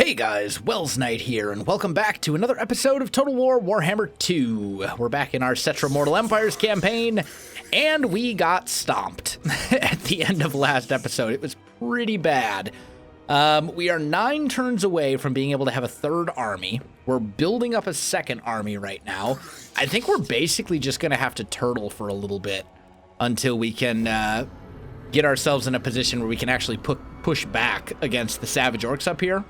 Hey guys, Wels Knight here, and welcome back to another episode of Total War Warhammer 2. We're back in our Settra Mortal Empires campaign, and we got stomped at the end of last episode. It was pretty bad. We are 9 turns away from being able to have a third army. We're building up a second army right now. I think we're basically just going to have to turtle for a little bit until we can get ourselves in a position where we can actually push back against the Savage Orcs up here.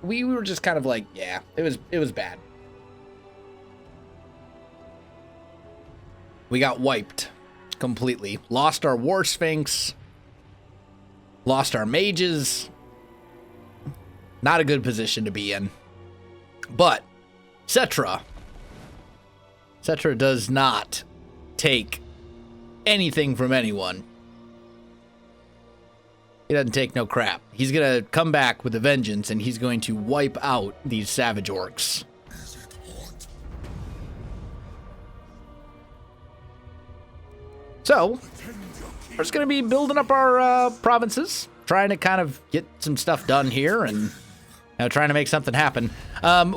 We were just kind of like, yeah, it was bad. We got wiped completely. Lost our War Sphinx. Lost our mages. Not a good position to be in. But Settra does not take anything from anyone. He doesn't take no crap. He's going to come back with a vengeance, and he's going to wipe out these Savage Orcs. So, we're just going to be building up our provinces, trying to kind of get some stuff done here, and trying to make something happen.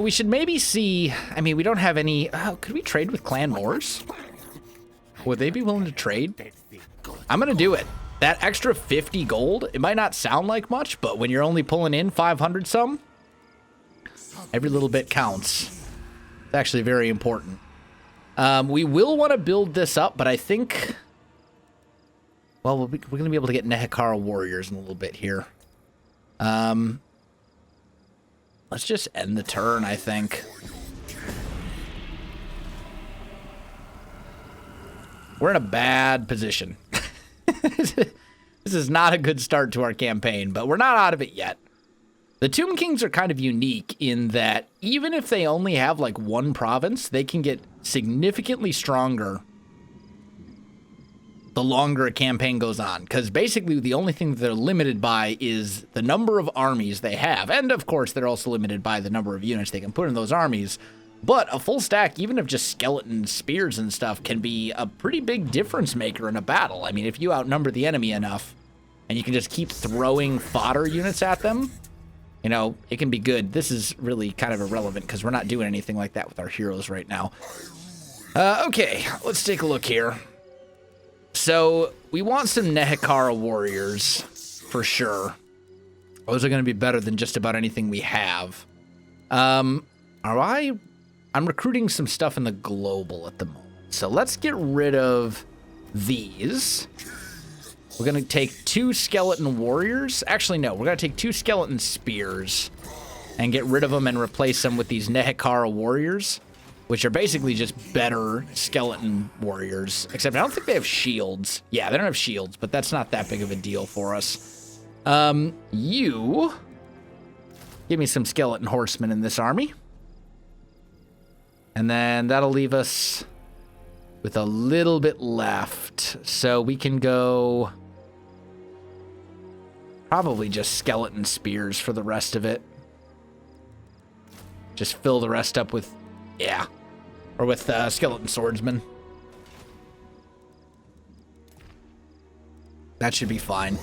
We should maybe see... I mean, we don't have any... could we trade with Clan Moors? Would they be willing to trade? I'm going to do it. That extra 50 gold, it might not sound like much, but when you're only pulling in 500 some, every little bit counts. It's actually very important. We will want to build this up, but I think... Well, we're going to be able to get Nehekara warriors in a little bit here. Let's just end the turn, I think. We're in a bad position. This is not a good start to our campaign, but we're not out of it yet. The Tomb Kings are kind of unique in that even if they only have like one province, they can get significantly stronger the longer a campaign goes on. Because basically the only thing that they're limited by is the number of armies they have. And of course, they're also limited by the number of units they can put in those armies. But a full stack, even of just skeleton spears and stuff, can be a pretty big difference maker in a battle. I mean, if you outnumber the enemy enough, and you can just keep throwing fodder units at them, you know, it can be good. This is really kind of irrelevant, because we're not doing anything like that with our heroes right now. Okay, let's take a look here. So, we want some Nehekara warriors, for sure. Those are going to be better than just about anything we have. I'm recruiting some stuff in the global at the moment. So let's get rid of these. We're going to take 2 skeleton warriors. Actually, no. We're going to take 2 skeleton spears and get rid of them and replace them with these Nehekara warriors, which are basically just better skeleton warriors. Except I don't think they have shields. Yeah, they don't have shields, but that's not that big of a deal for us. You give me some skeleton horsemen in this army. And then that'll leave us with a little bit left. So we can go probably just skeleton spears for the rest of it. Just fill the rest up with, yeah, or with skeleton swordsmen. That should be fine.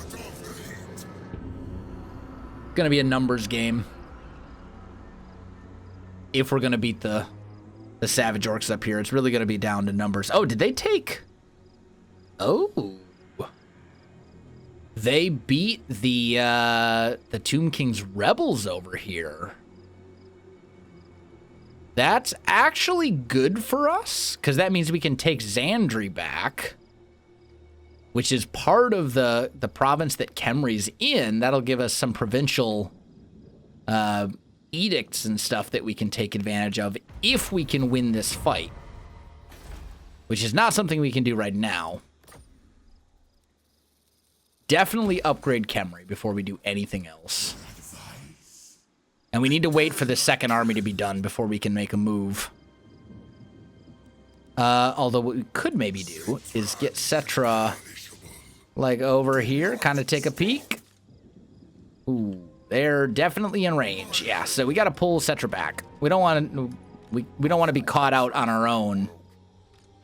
Gonna be a numbers game. If we're gonna beat the Savage Orcs up here, it's really going to be down to numbers. Oh, did they take... Oh. They beat the Tomb Kings rebels over here. That's actually good for us, because that means we can take Xandri back, which is part of the province that Khemri's in. That'll give us some provincial... edicts and stuff that we can take advantage of if we can win this fight, which is not something we can do right now. Definitely upgrade Khemri before we do anything else. And we need to wait for the second army to be done before we can make a move. Although what we could maybe do is get Settra like over here, kind of take a peek. Ooh. They're definitely in range. Yeah, so we got to pull Settra back. We don't want to we don't want to be caught out on our own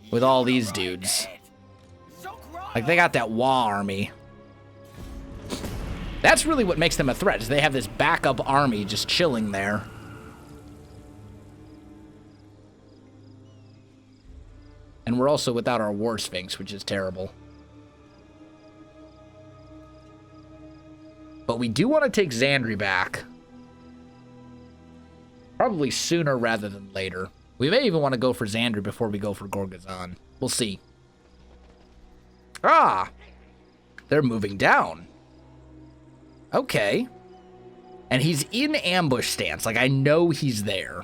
with all these dudes. Like, they got that Wa army. That's really what makes them a threat, is they have this backup army just chilling there. And we're also without our War Sphinx, which is terrible. But we do want to take Xandri back. Probably sooner rather than later. We may even want to go for Xandri before we go for Gorgazan. We'll see. Ah! They're moving down. Okay. And he's in ambush stance. Like, I know he's there.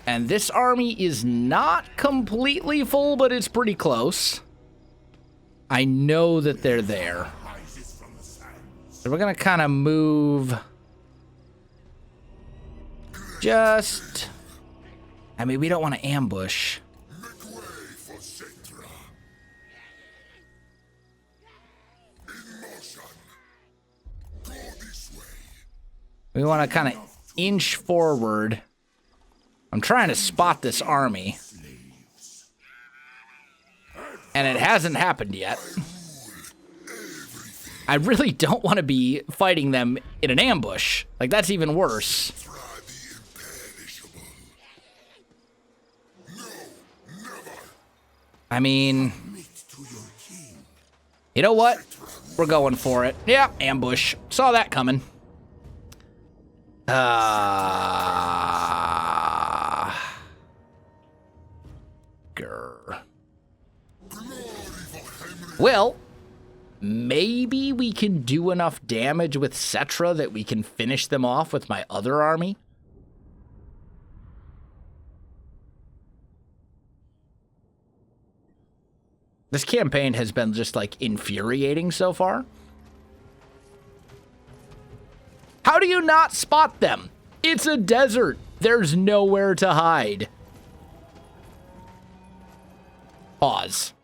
And this army is not completely full, but it's pretty close. I know that they're there. So we're going to kind of move. Just... I mean, we don't want to ambush. Make way for Settra. In motion. Go this way. We want to kind of inch forward. I'm trying to spot this army. And it hasn't happened yet. I really don't want to be fighting them in an ambush. Like, that's even worse. Settra the Imperishable. No, never. I mean, you know what? We're going for it. Yeah, ambush. Saw that coming. Grr. Well, maybe we can do enough damage with Settra that we can finish them off with my other army. This campaign has been just, like, infuriating so far. How do you not spot them? It's a desert. There's nowhere to hide. Pause.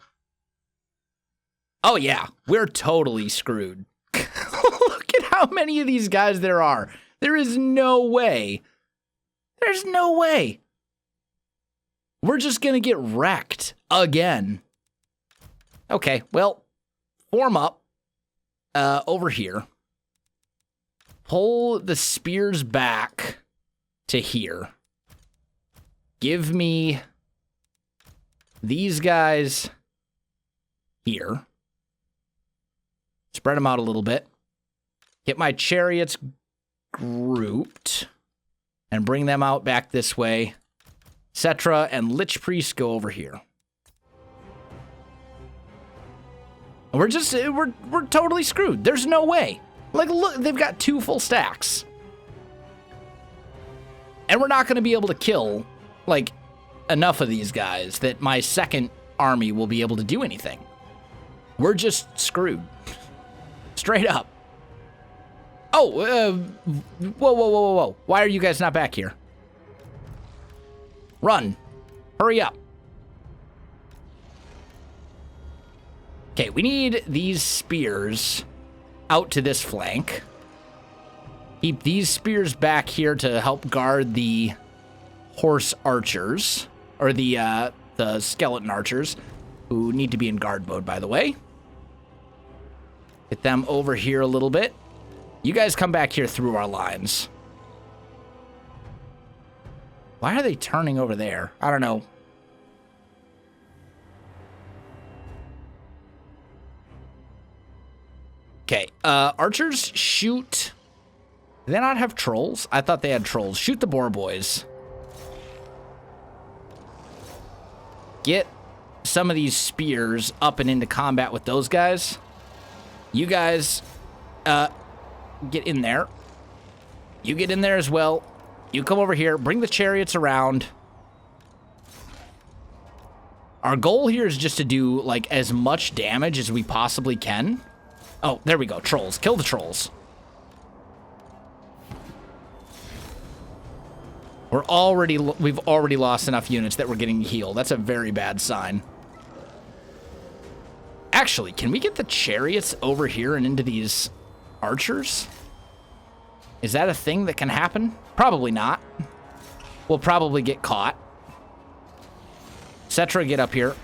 Oh, yeah. We're totally screwed. Look at how many of these guys there are. There is no way. There's no way. We're just going to get wrecked again. Okay, well, form up over here. Pull the spears back to here. Give me these guys here. Spread them out a little bit. Get my chariots grouped and bring them out back this way. Settra and Lich Priest go over here. We're totally screwed. There's no way. Like, look, they've got 2 full stacks. And we're not going to be able to kill, like, enough of these guys that my second army will be able to do anything. We're just screwed. Straight up. Oh, whoa. Why are you guys not back here? Run. Hurry up. Okay, we need these spears out to this flank. Keep these spears back here to help guard the horse archers, or the skeleton archers, who need to be in guard mode, by the way. Get them over here a little bit. You guys come back here through our lines. Why are they turning over there? I don't know. Okay, archers, shoot. Do they not have trolls? I thought they had trolls. Shoot the boar boys. Get some of these spears up and into combat with those guys. You guys, get in there. You get in there as well. You come over here. Bring the chariots around. Our goal here is just to do, like, as much damage as we possibly can. Oh, there we go. Trolls. Kill the trolls. We've already lost enough units that we're getting healed. That's a very bad sign. Actually, can we get the chariots over here and into these archers? Is that a thing that can happen? Probably not. We'll probably get caught. Settra, get up here.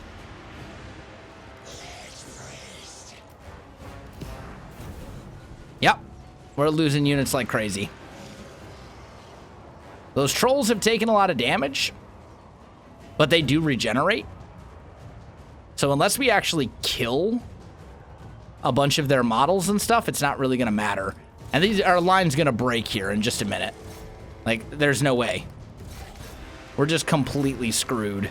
We're losing units like crazy. Those trolls have taken a lot of damage, but they do regenerate. So unless we actually kill a bunch of their models and stuff, it's not really going to matter. And our line's going to break here in just a minute. Like, there's no way. We're just completely screwed.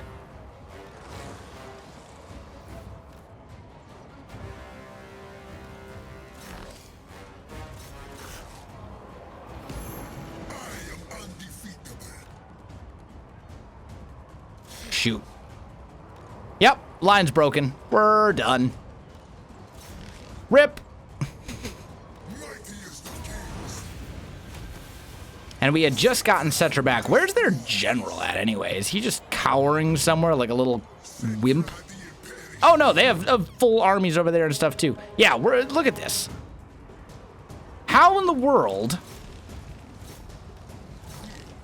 Shoot. Yep, line's broken. We're done. Rip. And we had just gotten Settra back. Where's their general at anyway? Is he just cowering somewhere like a little wimp? Oh no, they have full armies over there and stuff too. Yeah, look at this. How in the world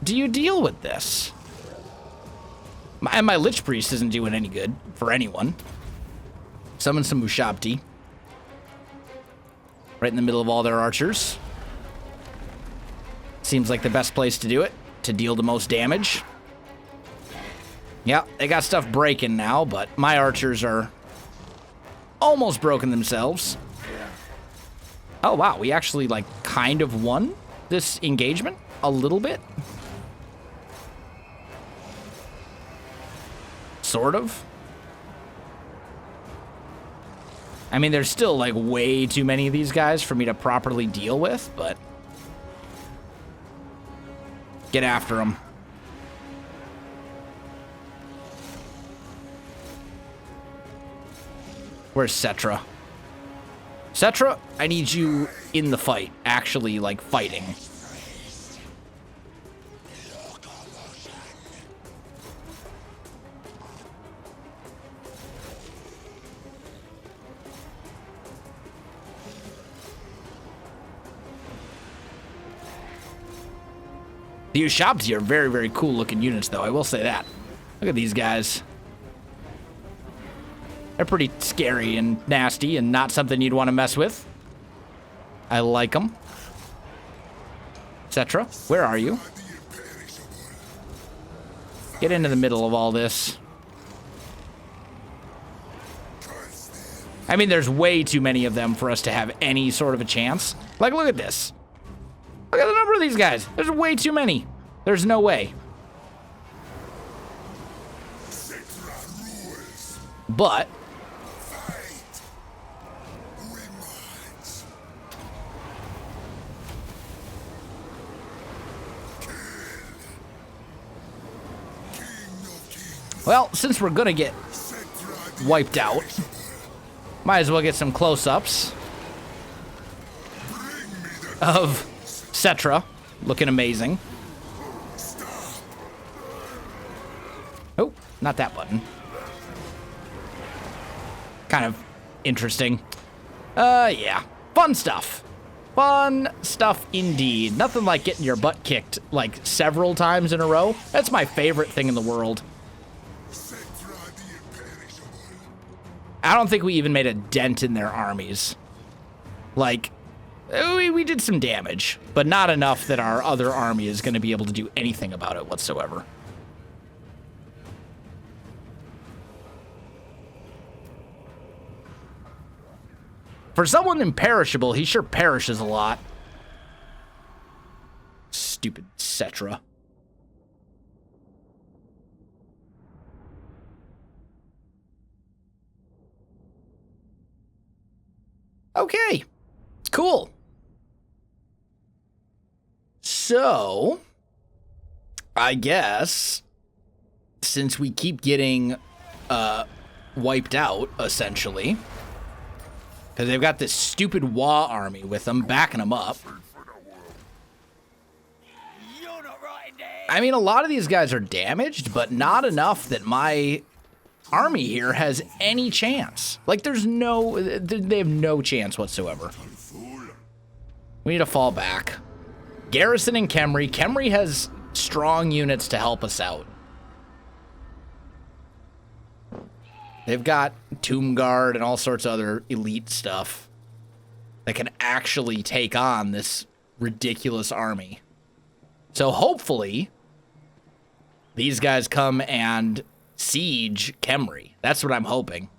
do you deal with this? My Lich Priest isn't doing any good for anyone. Summon some Mushabti. Right in the middle of all their archers. Seems like the best place to do it, to deal the most damage. Yeah, they got stuff breaking now, but my archers are almost broken themselves. Oh, wow, we actually, like, kind of won this engagement a little bit. Sort of. I mean, there's still, like, way too many of these guys for me to properly deal with, but get after them. Where's Settra? Settra, I need you in the fight, actually, like, fighting. The Ushabti are very, very cool looking units, though. I will say that. Look at these guys. They're pretty scary and nasty and not something you'd want to mess with. I like them. Settra, where are you? Get into the middle of all this. I mean, there's way too many of them for us to have any sort of a chance. Like, look at this. Look at the number of these guys. There's way too many. There's no way. But well, since we're gonna get wiped out, might as well get some close-ups of Settra, looking amazing. Oh, not that button. Kind of interesting. Yeah. Fun stuff. Fun stuff indeed. Nothing like getting your butt kicked, like, several times in a row. That's my favorite thing in the world. I don't think we even made a dent in their armies. Like, we did some damage, but not enough that our other army is going to be able to do anything about it whatsoever. For someone imperishable, he sure perishes a lot. Stupid Settra. Okay, cool. So, I guess, since we keep getting wiped out, essentially, because they've got this stupid Wa army with them, backing them up. I mean, a lot of these guys are damaged, but not enough that my army here has any chance. Like, they have no chance whatsoever. We need to fall back. Garrison and Khemri. Khemri has strong units to help us out. They've got Tomb Guard and all sorts of other elite stuff. that can actually take on this ridiculous army. So hopefully, these guys come and siege Khemri. That's what I'm hoping.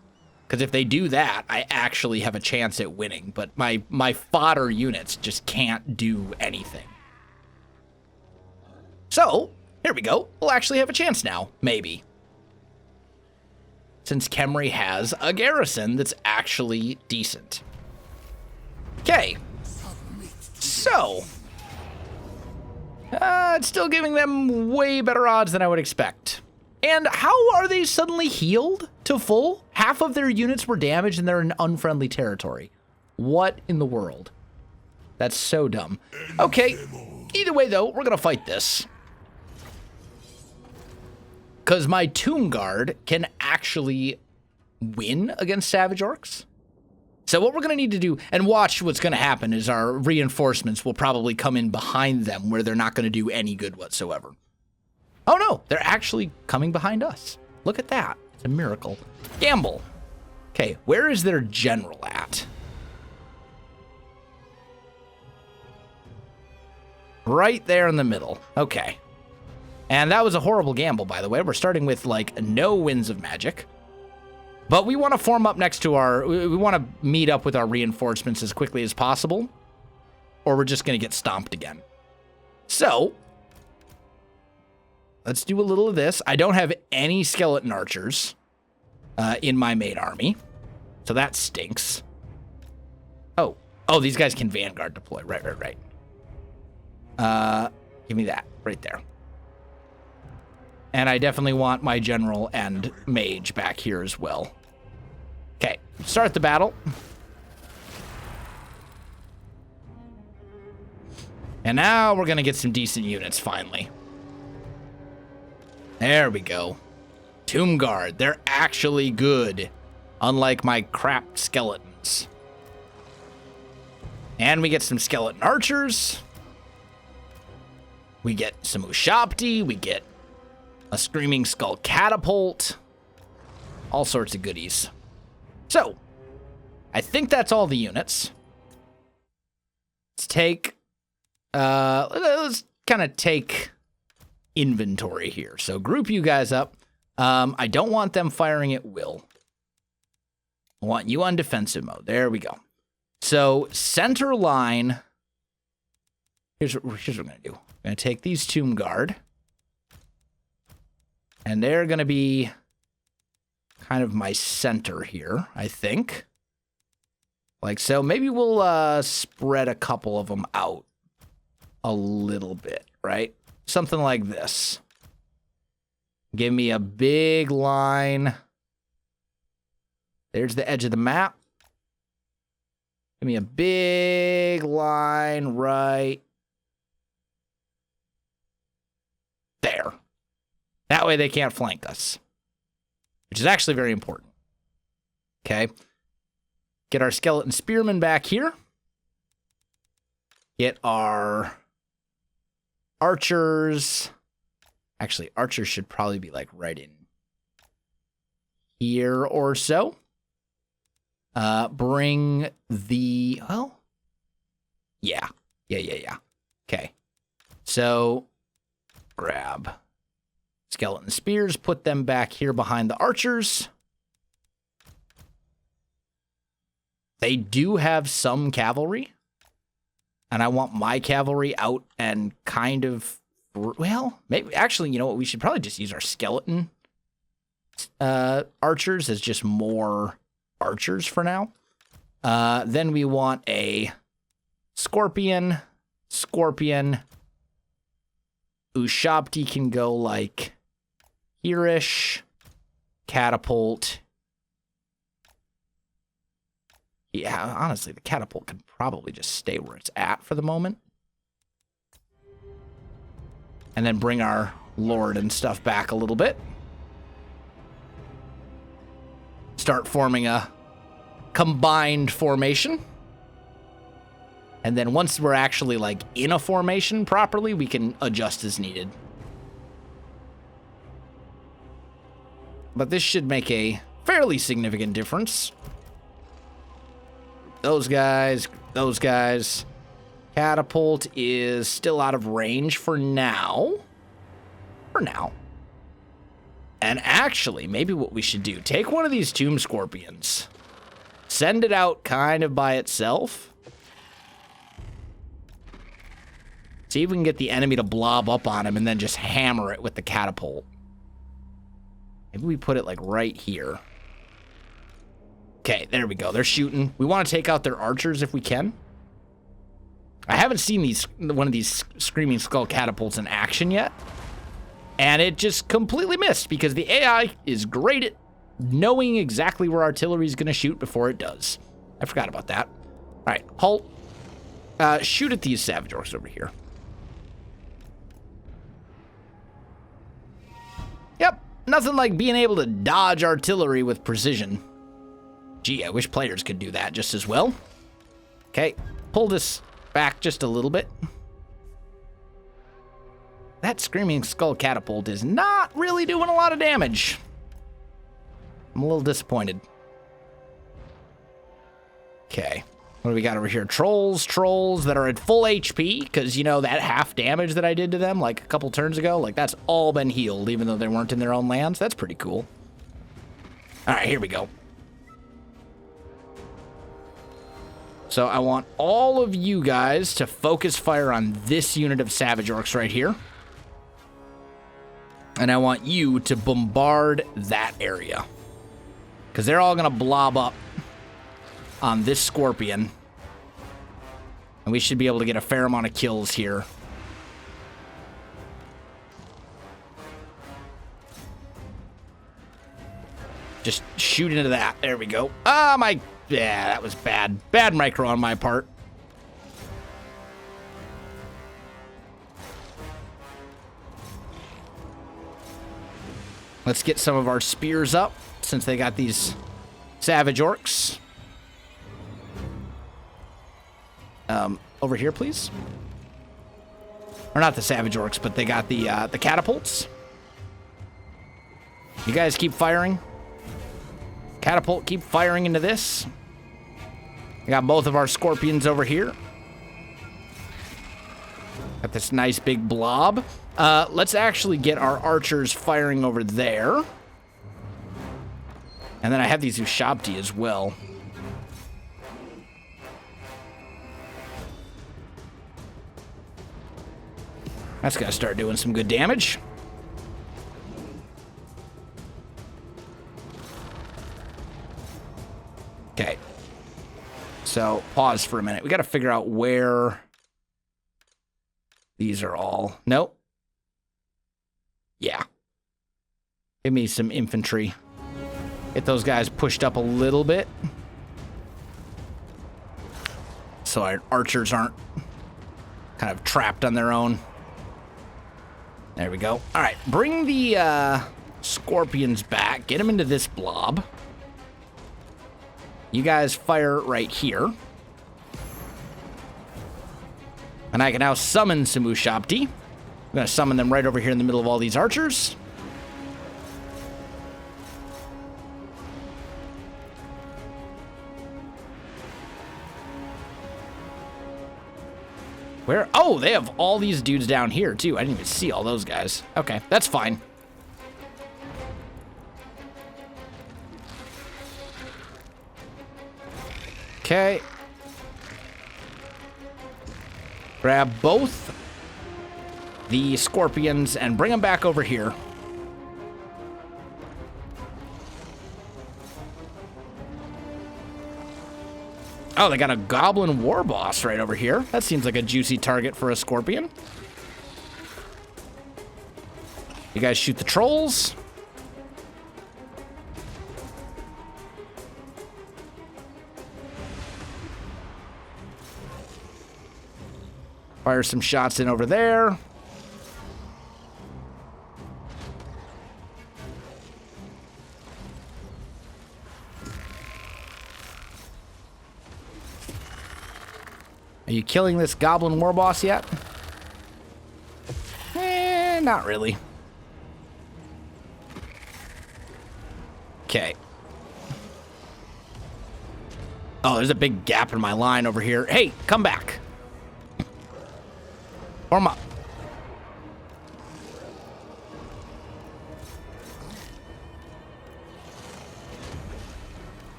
Because if they do that, I actually have a chance at winning. But my fodder units just can't do anything. So, here we go. We'll actually have a chance now. Maybe. Since Khemri has a garrison that's actually decent. Okay. So, it's still giving them way better odds than I would expect. And how are they suddenly healed to full? Half of their units were damaged and they're in unfriendly territory. What in the world? That's so dumb. Okay, either way though, we're gonna fight this. Because my Tomb Guard can actually win against Savage Orcs. So what we're going to need to do, and watch what's going to happen, is our reinforcements will probably come in behind them where they're not going to do any good whatsoever. Oh no, they're actually coming behind us. Look at that. It's a miracle. Gamble. Okay, where is their general at? Right there in the middle. Okay. And that was a horrible gamble, by the way. We're starting with, like, no winds of magic. But we want to form up next to our... We want to meet up with our reinforcements as quickly as possible. Or we're just going to get stomped again. So, let's do a little of this. I don't have any skeleton archers in my main army. So that stinks. Oh, these guys can Vanguard deploy. Right. Give me that right there. And I definitely want my general and mage back here as well. Okay, start the battle. And now we're going to get some decent units, finally. There we go. Tomb Guard, they're actually good. Unlike my crap skeletons. And we get some skeleton archers. We get some Ushabti. We get a Screaming Skull catapult. All sorts of goodies. So, I think that's all the units. Let's take... let's kind of take inventory here. So, group you guys up. I don't want them firing at will. I want you on defensive mode. There we go. So, center line... Here's what we're going to do. I'm going to take these Tomb Guard. And they're going to be kind of my center here, I think. Like so. Maybe we'll spread a couple of them out a little bit, right? Something like this. Give me a big line. There's the edge of the map. Give me a big line right there. That way they can't flank us, which is actually very important. Okay. Get our skeleton spearmen back here. Get our archers. Actually, archers should probably be like right in here or so. Bring the, well, yeah. Okay. So grab skeleton spears, put them back here behind the archers. They do have some cavalry. And I want my cavalry out and kind of, well, maybe, actually, you know what? We should probably just use our skeleton archers as just more archers for now. Then we want a scorpion. Ushabti can go like here-ish. Catapult. Yeah, honestly, the catapult can probably just stay where it's at for the moment. And then bring our lord and stuff back a little bit. Start forming a combined formation. And then once we're actually like in a formation properly, we can adjust as needed. But this should make a fairly significant difference. Those guys, those guys. Catapult is still out of range for now. For now. And actually, maybe what we should do, take one of these tomb scorpions. Send it out kind of by itself. See if we can get the enemy to blob up on him and then just hammer it with the catapult. Maybe we put it like right here. Okay, there we go. They're shooting. We want to take out their archers if we can. I haven't seen one of these Screaming Skull catapults in action yet. And it just completely missed because the AI is great at knowing exactly where artillery is going to shoot before it does. I forgot about that. All right, halt. Shoot at these Savage Orcs over here. Yep, nothing like being able to dodge artillery with precision. Gee, I wish players could do that just as well. Okay, pull this back just a little bit. That Screaming Skull catapult is not really doing a lot of damage. I'm a little disappointed. Okay, what do we got over here? Trolls that are at full HP, because, you know, that half damage that I did to them, like, a couple turns ago, like, that's all been healed, even though they weren't in their own lands. That's pretty cool. All right, here we go. So I want all of you guys to focus fire on this unit of Savage Orcs right here. And I want you to bombard that area. Because they're all going to blob up on this Scorpion. And we should be able to get a fair amount of kills here. Just shoot into that. There we go. Ah, yeah, that was bad. Bad micro on my part. Let's get some of our spears up, since they got these Savage Orcs. Over here, please. Or not the Savage Orcs, but they got the catapults. You guys keep firing. Catapult, keep firing into this. We got both of our Scorpions over here. Got this nice big blob. Let's actually get our archers firing over there. And then I have these Ushabti as well. That's gonna start doing some good damage. Okay. So, pause for a minute. We gotta figure out where these are all. Nope. Yeah. Give me some infantry. Get those guys pushed up a little bit. So our archers aren't kind of trapped on their own. There we go. All right, bring the Scorpions back. Get them into this blob. You guys fire right here. And I can now summon some Ushabti. I'm going to summon them right over here in the middle of all these archers. Where? Oh, they have all these dudes down here, too. I didn't even see all those guys. Okay, that's fine. Okay. Grab both the Scorpions and bring them back over here. Oh, they got a Goblin War Boss right over here. That seems like a juicy target for a Scorpion. You guys shoot the trolls. Fire some shots in over there. Are you killing this Goblin War Boss yet? Not really. Okay. Oh, there's a big gap in my line over here. Hey, come back. Form up.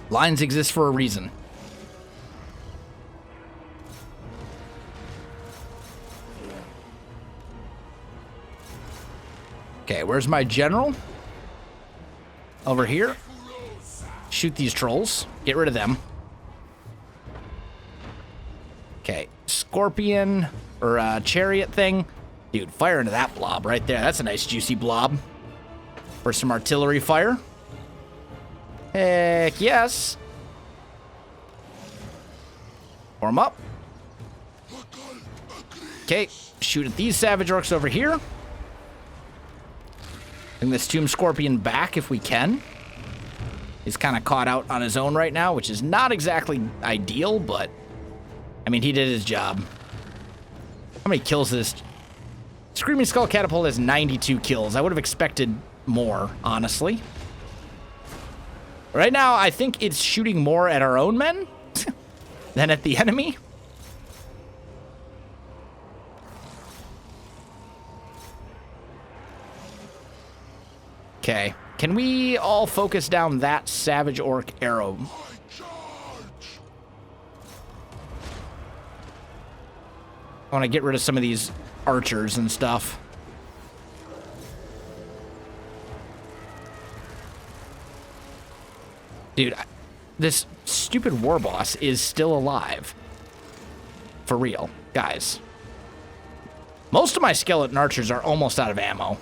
Lines exist for a reason. Okay, where's my general? Over here. Shoot these trolls. Get rid of them. Okay, scorpion or chariot thing. Dude, fire into that blob right there. That's a nice juicy blob. For some artillery fire. Heck yes. Form up. Okay, shoot at these savage orcs over here. Bring this tomb scorpion back if we can. He's kind of caught out on his own right now, which is not exactly ideal, but I mean, he did his job. How many kills is this? Screaming Skull Catapult has 92 kills. I would have expected more, honestly. Right now, I think it's shooting more at our own men than at the enemy. Okay. Can we all focus down that Savage Orc arrow? I want to get rid of some of these archers and stuff. Dude, this stupid war boss is still alive. For real, guys. Most of my skeleton archers are almost out of ammo.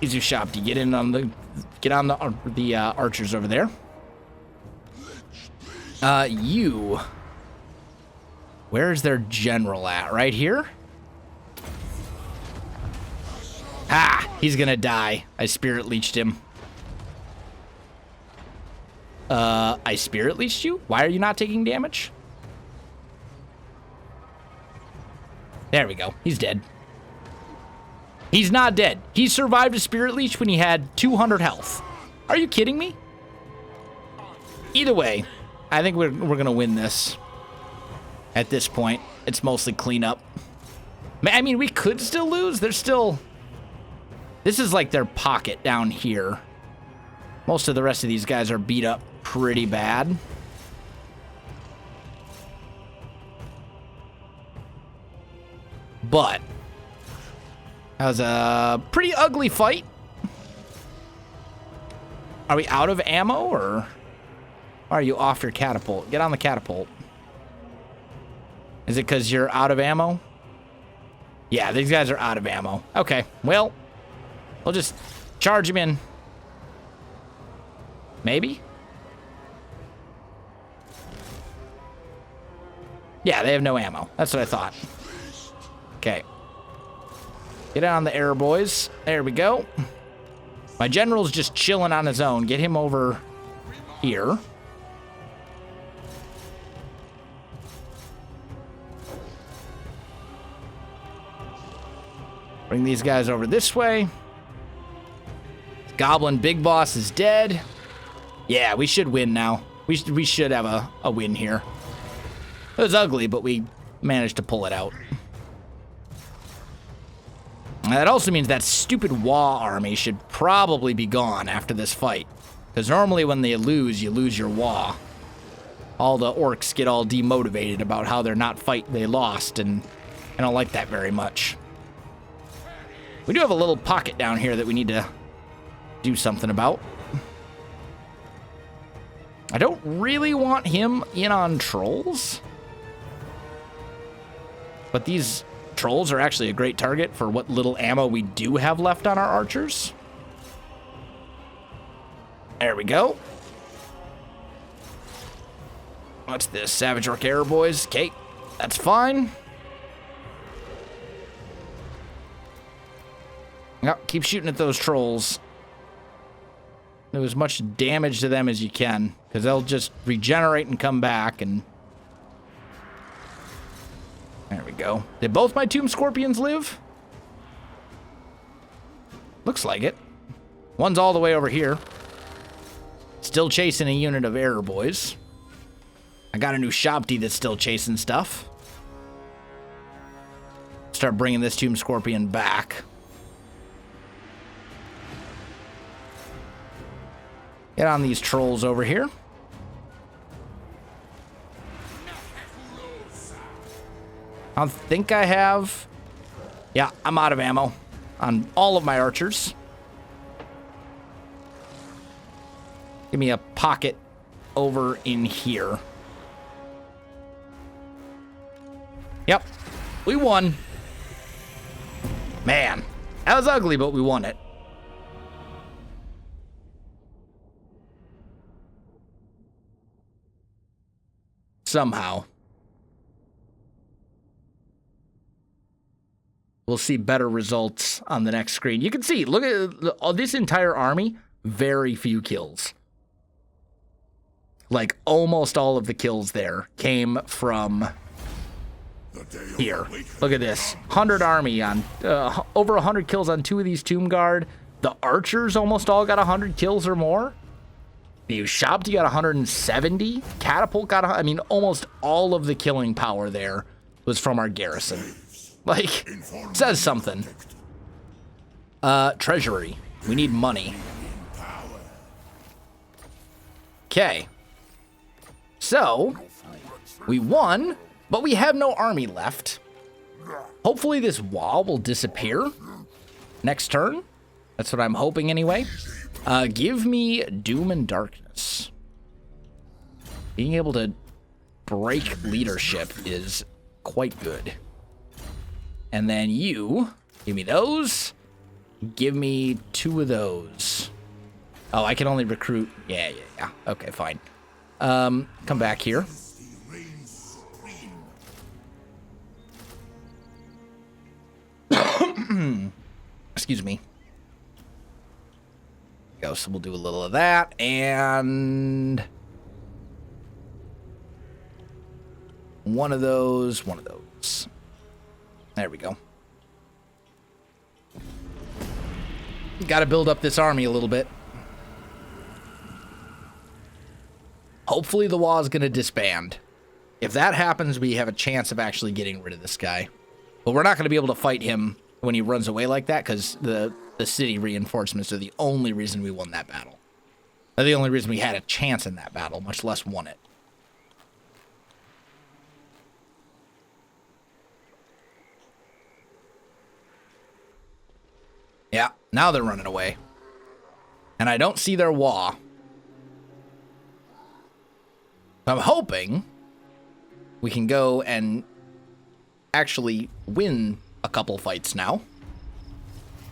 Easy shop to get in on the archers over there. You. Where's their general at? Right here? Ha! He's gonna die. I spirit leeched him. I spirit leeched you? Why are you not taking damage? There we go. He's dead. He's not dead. He survived a spirit leech when he had 200 health. Are you kidding me? Either way, I think we're gonna win this. At this point, it's mostly cleanup. I mean, we could still lose. There's still... This is like their pocket down here. Most of the rest of these guys are beat up pretty bad. But that was a pretty ugly fight. Are we out of ammo, or are you off your catapult? Get on the catapult. Is it because you're out of ammo? Yeah, these guys are out of ammo. Okay, well, we'll just charge him in. Maybe? Yeah, they have no ammo. That's what I thought. Okay. Get on the air, boys. There we go. My general's just chilling on his own. Get him over here. Bring these guys over this way. Goblin Big Boss is dead. Yeah, we should win now. We should have a win here. It was ugly, but we managed to pull it out. And that also means that stupid Wa army should probably be gone after this fight. Because normally when you lose your Wa. All the orcs get all demotivated about how they're not fighting, they lost, and I don't like that very much. We do have a little pocket down here that we need to do something about. I don't really want him in on trolls. But these trolls are actually a great target for what little ammo we do have left on our archers. There we go. What's this? Savage Orc Arrow, boys. Okay, that's fine. Yep, keep shooting at those trolls. Do as much damage to them as you can, because they'll just regenerate and come back, and... There we go. Did both my tomb scorpions live? Looks like it. One's all the way over here. Still chasing a unit of error boys. I got a new Shabti that's still chasing stuff. Start bringing this Tomb Scorpion back. Get on these trolls over here. I think I have... Yeah, I'm out of ammo on all of my archers. Give me a pocket over in here. Yep, we won. Man, that was ugly, but we won it. Somehow. We'll see better results on the next screen. You can see, look at this entire army, very few kills. Like, almost all of the kills there came from here. Look at this. 100 army on, over 100 kills on 2 of these Tomb Guard. The archers almost all got 100 kills or more. The Ushabti got 170. Catapult got, I mean, almost all of the killing power there was from our garrison. Like, says something. Treasury. We need money. Okay. So, we won, but we have no army left. Hopefully this wall will disappear next turn. That's what I'm hoping anyway. Give me Doom and Darkness. Being able to break leadership is quite good. And then you, give me those. Give me 2 of those. Oh, I can only recruit. Yeah. Okay, fine. Come back here. Excuse me. Go, so we'll do a little of that, and one of those. There we go. Got to build up this army a little bit. Hopefully the wall is going to disband. If that happens, we have a chance of actually getting rid of this guy. But we're not going to be able to fight him when he runs away like that, because the city reinforcements are the only reason we won that battle. They're the only reason we had a chance in that battle, much less won it. Yeah, now they're running away. And I don't see their wall. I'm hoping we can go and actually win a couple fights now.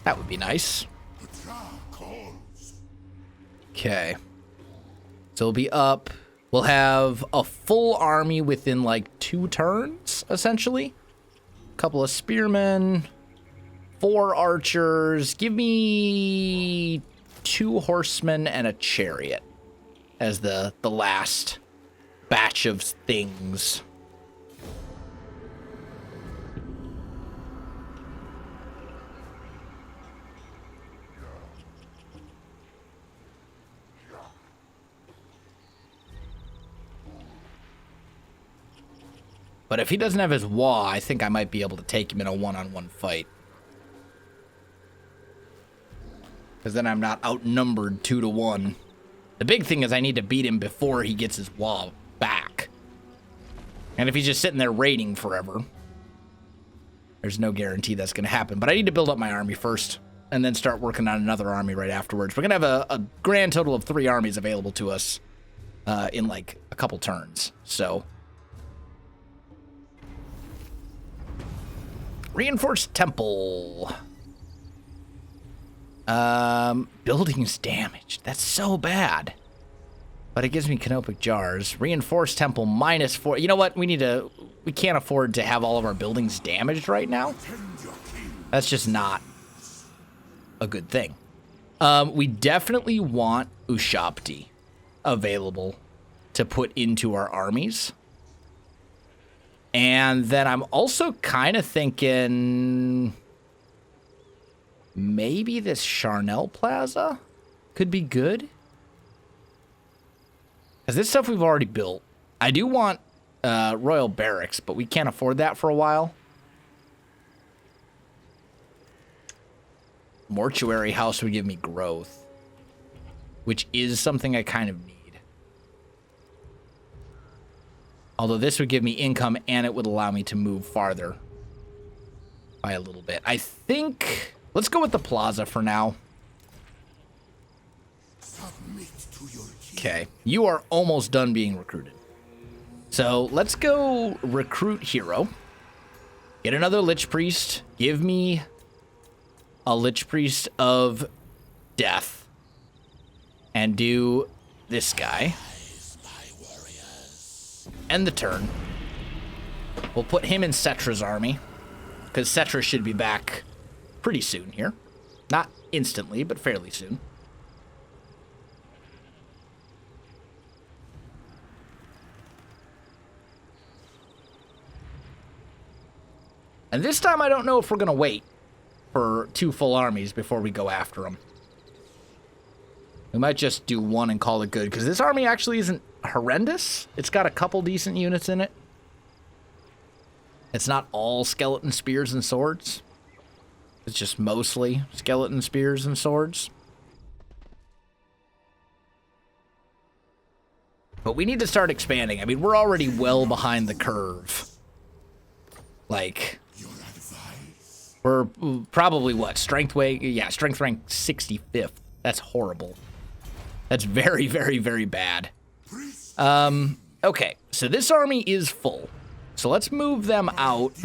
That would be nice. Okay. So we'll be up. We'll have a full army within like 2 turns, essentially. A couple of spearmen. 4 archers. Give me 2 horsemen and a chariot as the last batch of things. But if he doesn't have his wall, I think I might be able to take him in a one-on-one fight. Because then I'm not outnumbered 2-1. The big thing is I need to beat him before he gets his wall back. And if he's just sitting there raiding forever, there's no guarantee that's going to happen. But I need to build up my army first and then start working on another army right afterwards. We're going to have a grand total of 3 armies available to us in like a couple turns. So... Reinforced temple. Buildings damaged. That's so bad. But it gives me canopic jars. Reinforced temple -4. You know what? We can't afford to have all of our buildings damaged right now. That's just not a good thing. We definitely want Ushabti available to put into our armies. And then I'm also kind of thinking maybe this Charnel Plaza could be good. Because this stuff we've already built. I do want Royal Barracks, but we can't afford that for a while. Mortuary House would give me growth, which is something I kind of need. Although this would give me income and it would allow me to move farther by a little bit. I think, let's go with the plaza for now. Okay, you are almost done being recruited. So let's go recruit hero. Get another Lich Priest. Give me a Lich Priest of Death. And do this guy. End the turn. We'll put him in Settra's army, because Settra should be back pretty soon here. Not instantly, but fairly soon. And this time I don't know if we're going to wait for 2 full armies before we go after them. We might just do 1 and call it good, because this army actually isn't horrendous. It's got a couple decent units in it. It's not all skeleton spears and swords. It's just mostly skeleton spears and swords. But we need to start expanding. I mean, we're already well behind the curve. Like, we're probably what? Strength rank 65th. That's horrible. That's very, very, very bad. Okay, so this army is full. So let's move them out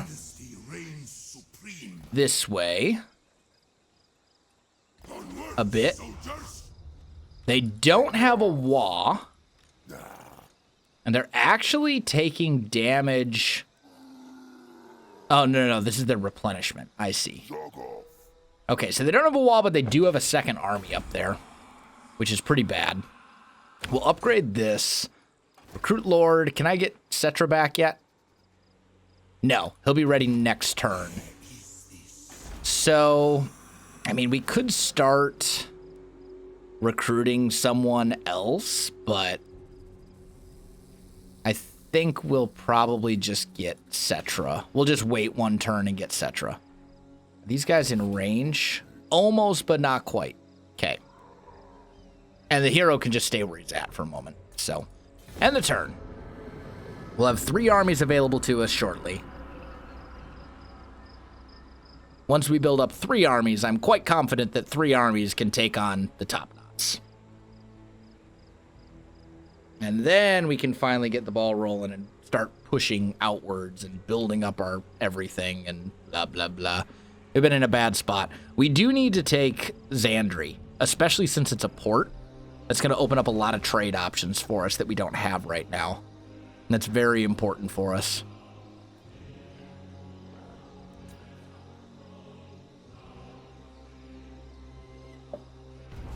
this way a bit. They don't have a Wa. And they're actually taking damage. Oh, no, this is their replenishment. I see. Okay, so they don't have a Wa, but they do have a second army up there, which is pretty bad. We'll upgrade this. Recruit Lord. Can I get Settra back yet? No, he'll be ready next turn. So, I mean, we could start recruiting someone else, but I think we'll probably just get Settra. We'll just wait 1 turn and get Settra. These guys in range? Almost, but not quite. Okay. And the hero can just stay where he's at for a moment. So, end the turn. We'll have 3 armies available to us shortly. Once we build up 3 armies, I'm quite confident that 3 armies can take on the top knots. And then we can finally get the ball rolling and start pushing outwards and building up our everything and blah, blah, blah. We've been in a bad spot. We do need to take Xandri, especially since it's a port. That's going to open up a lot of trade options for us that we don't have right now. And that's very important for us.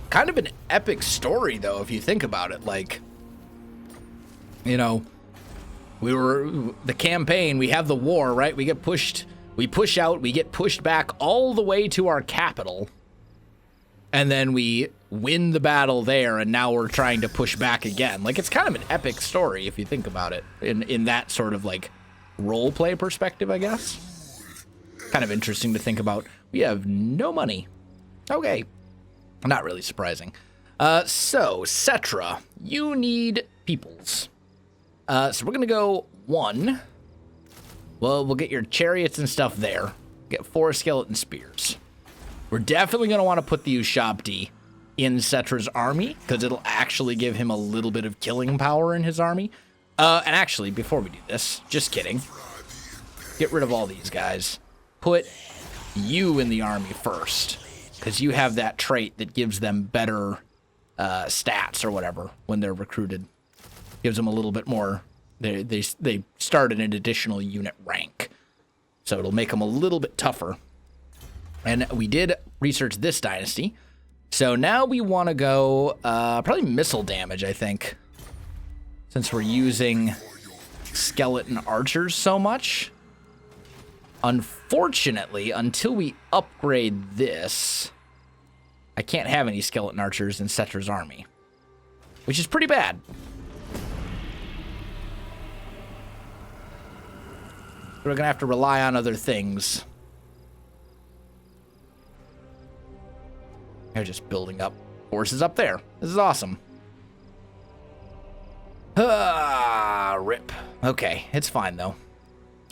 Kind of an epic story, though, if you think about it. Like, you know, the campaign, we have the war, right? We get pushed, we push out, we get pushed back all the way to our capital. And then we win the battle there, and now we're trying to push back again. Like, it's kind of an epic story, if you think about it, in that sort of, like, role-play perspective, I guess. Kind of interesting to think about. We have no money. Okay. Not really surprising. So, Settra, you need peoples. So we're going to go 1. Well, we'll get your chariots and stuff there. Get 4 skeleton spears. We're definitely going to want to put the Ushabti in Settra's army, because it'll actually give him a little bit of killing power in his army. And actually, before we do this, just kidding. Get rid of all these guys. Put you in the army first, because you have that trait that gives them better stats or whatever when they're recruited. Gives them a little bit more. They start at an additional unit rank, so it'll make them a little bit tougher. And we did research this dynasty, so now we want to go probably missile damage, I think, since we're using skeleton archers so much. Unfortunately, until we upgrade this, I can't have any skeleton archers in Settra's army, which is pretty bad. We're going to have to rely on other things. They're just building up forces up there. This is awesome. Rip. Okay, it's fine, though.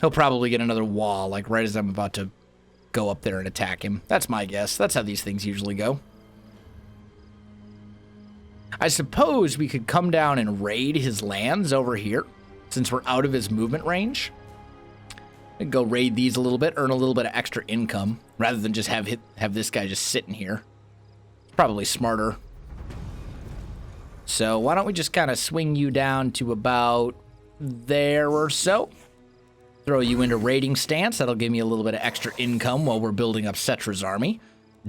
He'll probably get another wall, like, right as I'm about to go up there and attack him. That's my guess. That's how these things usually go. I suppose we could come down and raid his lands over here, since we're out of his movement range. I'd go raid these a little bit, earn a little bit of extra income, rather than just have this guy just sitting here. Probably smarter. So why don't we just kind of swing you down to about there or so. Throw you into raiding stance. That'll give me a little bit of extra income while we're building up Settra's army.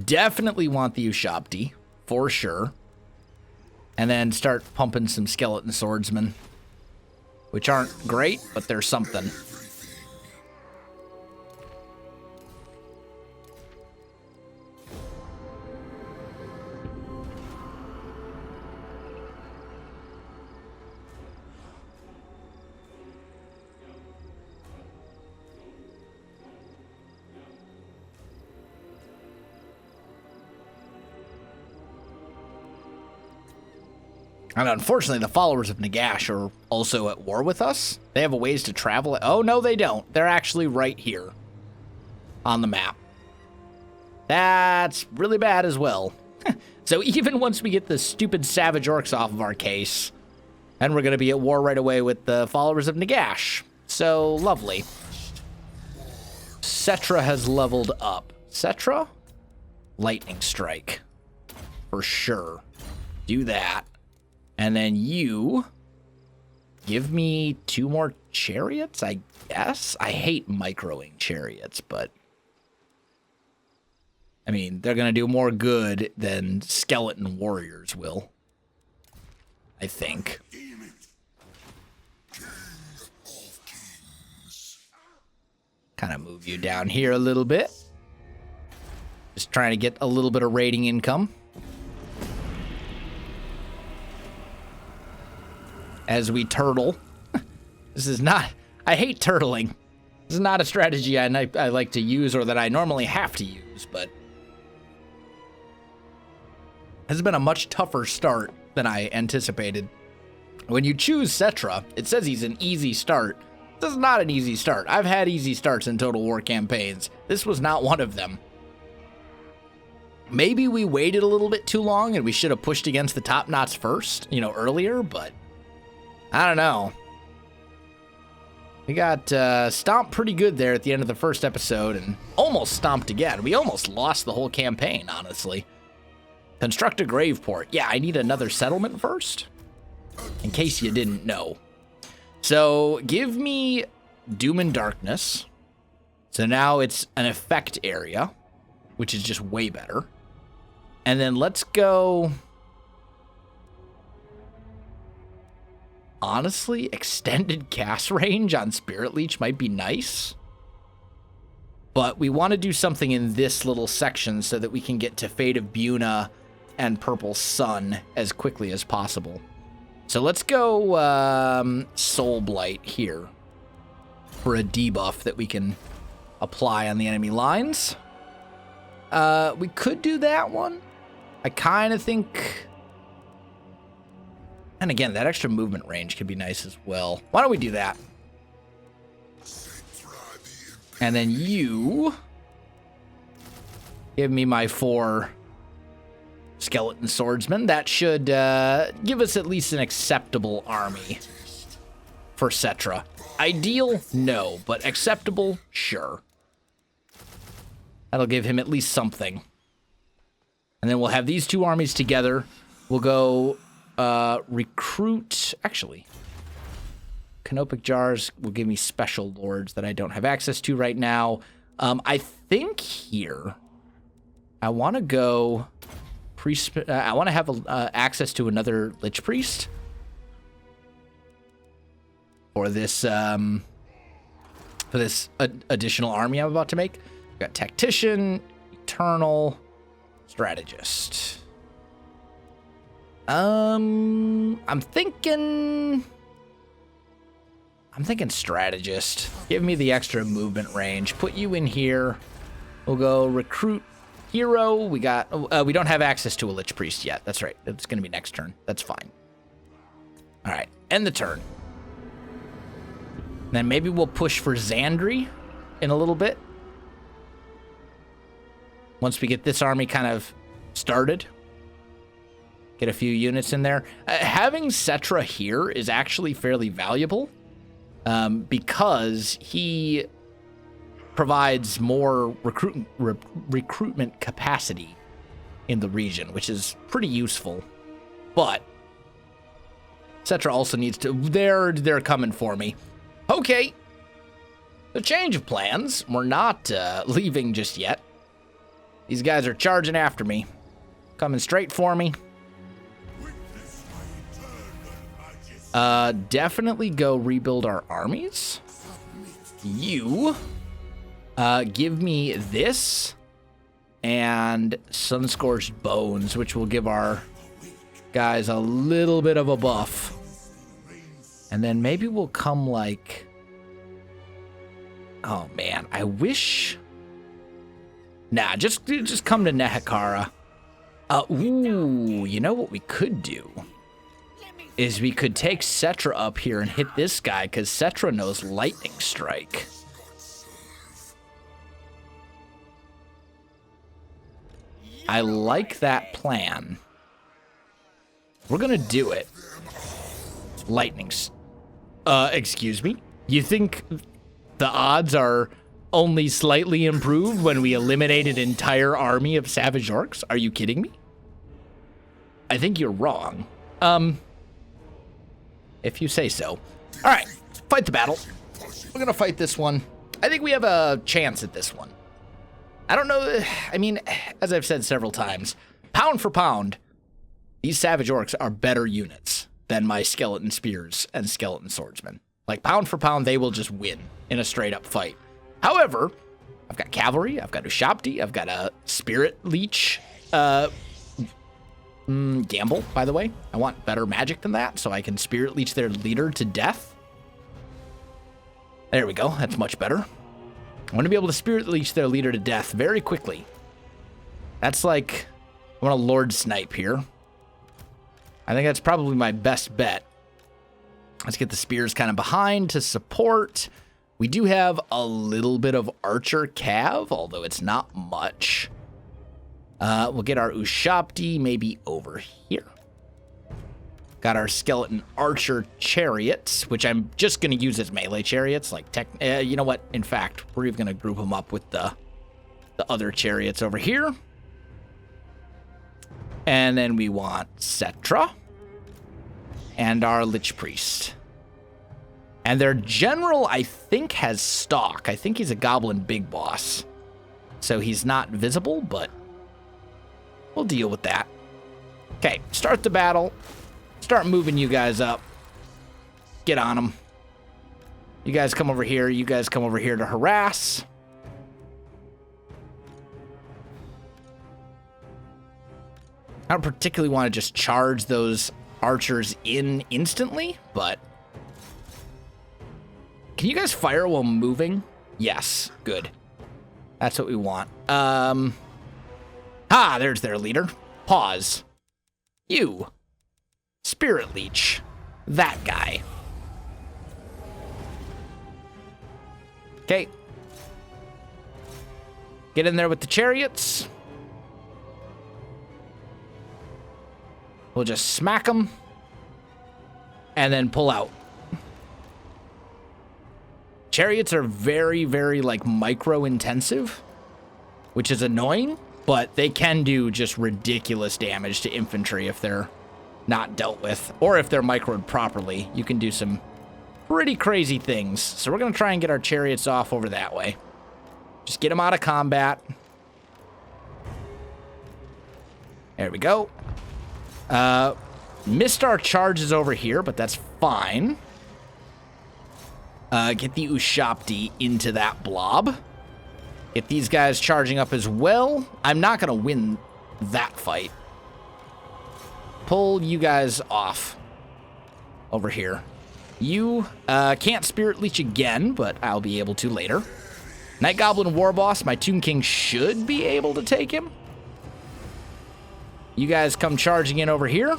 Definitely want the Ushabti, for sure. And then start pumping some skeleton swordsmen, which aren't great, but they're something. And unfortunately, the followers of Nagash are also at war with us. They have a ways to travel. Oh, no, they don't. They're actually right here on the map. That's really bad as well. So even once we get the stupid savage orcs off of our case, then we're going to be at war right away with the followers of Nagash. So lovely. Settra has leveled up. Settra? Lightning strike. For sure. Do that. And then you give me 2 more chariots, I guess? I hate microing chariots, but I mean, they're going to do more good than skeleton warriors will, I think. Kind of move you down here a little bit. Just trying to get a little bit of raiding income. As we turtle. This is not... I hate turtling. This is not a strategy I like to use or that I normally have to use, but... This has been a much tougher start than I anticipated. When you choose Settra, it says he's an easy start. This is not an easy start. I've had easy starts in Total War campaigns. This was not one of them. Maybe we waited a little bit too long and we should have pushed against the top knots first, earlier, but... I don't know. We got stomped pretty good there at the end of the first episode and almost stomped again. We almost lost the whole campaign, honestly. Construct a Graveport. Yeah, I need another settlement first, in case you didn't know. So give me Doom and Darkness. So now it's an effect area, which is just way better. And then let's go... Honestly, extended cast range on Spirit Leech might be nice. But we want to do something in this little section so that we can get to Fate of Buna and Purple Sun as quickly as possible. So let's go Soul Blight here for a debuff that we can apply on the enemy lines. We could do that one. I kind of think... And again, that extra movement range could be nice as well. Why don't we do that? And then you give me my 4 skeleton swordsmen. That should give us at least an acceptable army for Settra. Ideal? No, but acceptable? Sure. That'll give him at least something. And then we'll have these 2 armies together. We'll go... recruit, actually, Canopic Jars will give me special lords that I don't have access to right now. I think here, I want to go priest. I want to have access to another Lich Priest for this additional army I'm about to make. We've got Tactician, Eternal, Strategist. I'm thinking I'm thinking strategist. Give me the extra movement range. Put you in here. We'll go recruit hero. We don't have access to a Lich Priest yet. That's right. It's going to be next turn. That's fine. All right. End the turn. Then maybe we'll push for Xandri in a little bit. Once we get this army kind of started. Get a few units in there. Having Settra here is actually fairly valuable because he provides more recruitment capacity in the region, which is pretty useful. But Settra also needs to... They're coming for me. Okay. The change of plans. We're not leaving just yet. These guys are charging after me. Coming straight for me. Definitely go rebuild our armies. You give me this and Sun-Scorched Bones, which will give our guys a little bit of a buff. And then maybe we'll come like... Oh man, I wish... Nah, just come to Nehekara. Ooh, you know what we could do? Is we could take Settra up here and hit this guy, because Settra knows Lightning Strike. I like that plan. We're gonna do it. Excuse me? You think the odds are only slightly improved when we eliminate an entire army of Savage Orcs? Are you kidding me? I think you're wrong. If you say so. All right, fight the battle. We're gonna fight this one. I think we have a chance at this one. I don't know. I mean, as I've said several times, pound for pound, these Savage Orcs are better units than my Skeleton Spears and Skeleton Swordsmen. Like, pound for pound, they will just win in a straight-up fight. However, I've got Cavalry, I've got Ushapti, I've got a Spirit Leech gamble, by the way. I want better magic than that, so I can Spirit Leech their leader to death. There we go. That's much better. I want to be able to Spirit Leech their leader to death very quickly. That's like... I want a Lord Snipe here. I think that's probably my best bet. Let's get the spears kind of behind to support. We do have a little bit of Archer Cav, although it's not much. We'll get our Ushapti maybe over here. Got our Skeleton Archer Chariots, which I'm just going to use as melee chariots. Like, you know what? In fact, we're even going to group them up with the other chariots over here. And then we want Settra and our Lich Priest. And their general, I think, has stock. I think he's a Goblin Big Boss. So he's not visible, but we'll deal with that. Okay, start the battle. Start moving you guys up. Get on them. You guys come over here. You guys come over here to harass. I don't particularly want to just charge those archers in instantly, but... Can you guys fire while moving? Yes, good. That's what we want. There's their leader. Pause. You. Spirit Leech. That guy. Okay. Get in there with the chariots. We'll just smack them. And then pull out. Chariots are very, very, like, micro-intensive, which is annoying, but they can do just ridiculous damage to infantry if they're not dealt with, or if they're microed properly. You can do some pretty crazy things. So we're going to try and get our chariots off over that way. Just get them out of combat. There we go. Missed our charges over here, but that's fine. Get the Ushapti into that blob. Get these guys charging up as well. I'm not going to win that fight. Pull you guys off over here. You can't Spirit Leech again, but I'll be able to later. Night Goblin War Boss, my Tomb King should be able to take him. You guys come charging in over here.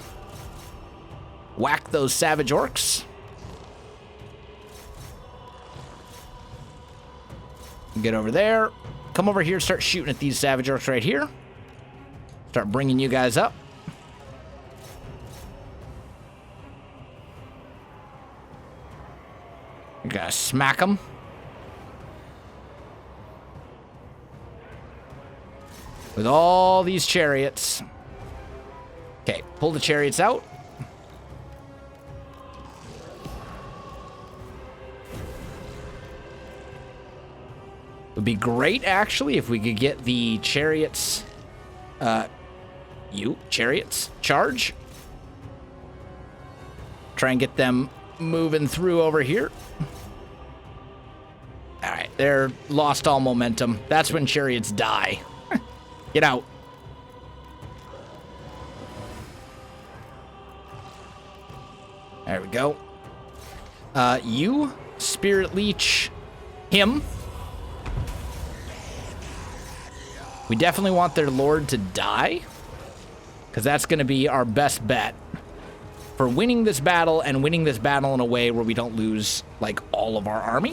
Whack those savage orcs. Get over there. Come over here, start shooting at these savage orcs right here. Start bringing you guys up. You gotta smack them. With all these chariots. Okay, pull the chariots out. Would be great, actually, if we could get the chariots, chariots, charge. Try and get them moving through over here. All right, they're lost all momentum. That's when chariots die. Get out. There we go. You Spirit Leech him. We definitely want their lord to die, because that's going to be our best bet for winning this battle, and winning this battle in a way where we don't lose, like, all of our army.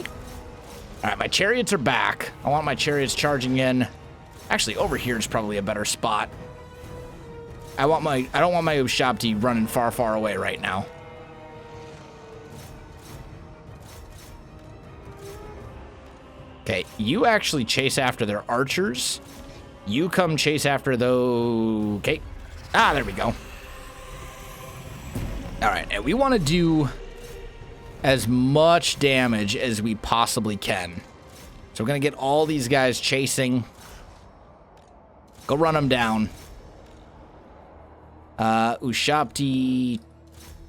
All right, my chariots are back. I want my chariots charging in. Actually, over here is probably a better spot. I don't want my Ushabti running far, far away right now. Okay, you actually chase after their archers. You come chase after those... Okay. Ah, there we go. All right, and we want to do as much damage as we possibly can. So we're going to get all these guys chasing. Go run them down. Ushabti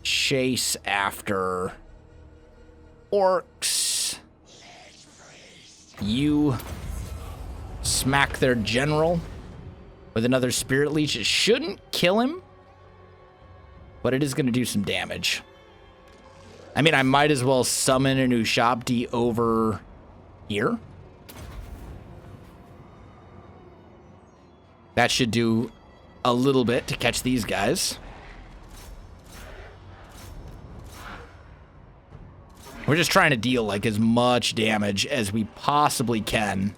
chase after orcs. You smack their general with another Spirit Leech. It shouldn't kill him, but it is going to do some damage. I mean, I might as well summon an Ushabti over here. That should do a little bit to catch these guys. We're just trying to deal, like, as much damage as we possibly can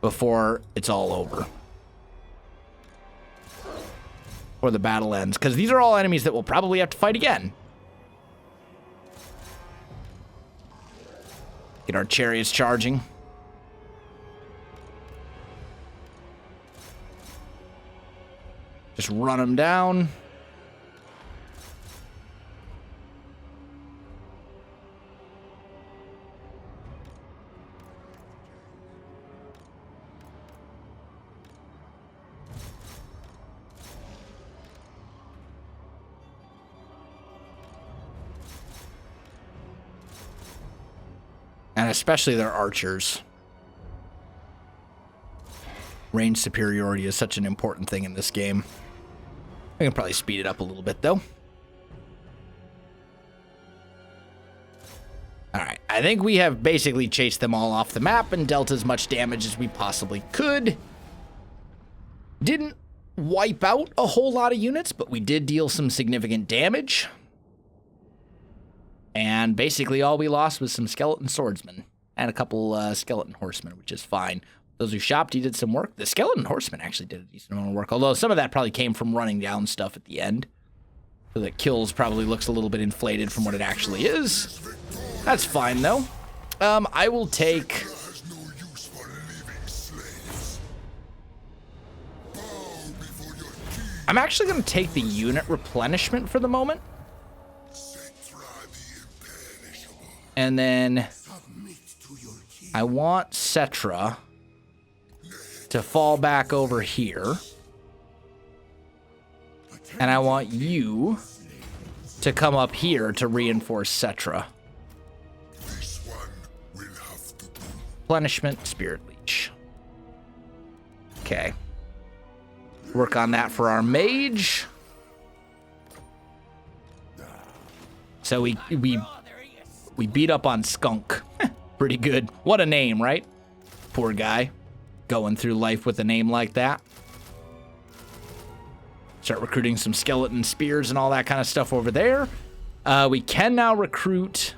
before it's all over. Or the battle ends. Because these are all enemies that we'll probably have to fight again. Get our chariots charging. Just run them down. And especially their archers. Range superiority is such an important thing in this game. I can probably speed it up a little bit, though. Alright, I think we have basically chased them all off the map and dealt as much damage as we possibly could. Didn't wipe out a whole lot of units, but we did deal some significant damage. And basically all we lost was some skeleton swordsmen and a couple skeleton horsemen, which is fine. Those Ushabti did some work. The skeleton horsemen actually did a decent amount of work, although some of that probably came from running down stuff at the end. So the kills probably looks a little bit inflated from what it actually is. That's fine, though. I will take... I'm actually going to take the unit replenishment for the moment. And then I want Settra to fall back over here. And I want you to come up here to reinforce Settra. Replenishment, Spirit Leech. Okay. Work on that for our mage. So we We beat up on Skunk. Pretty good. What a name, right? Poor guy. Going through life with a name like that. Start recruiting some skeleton spears and all that kind of stuff over there. We can now recruit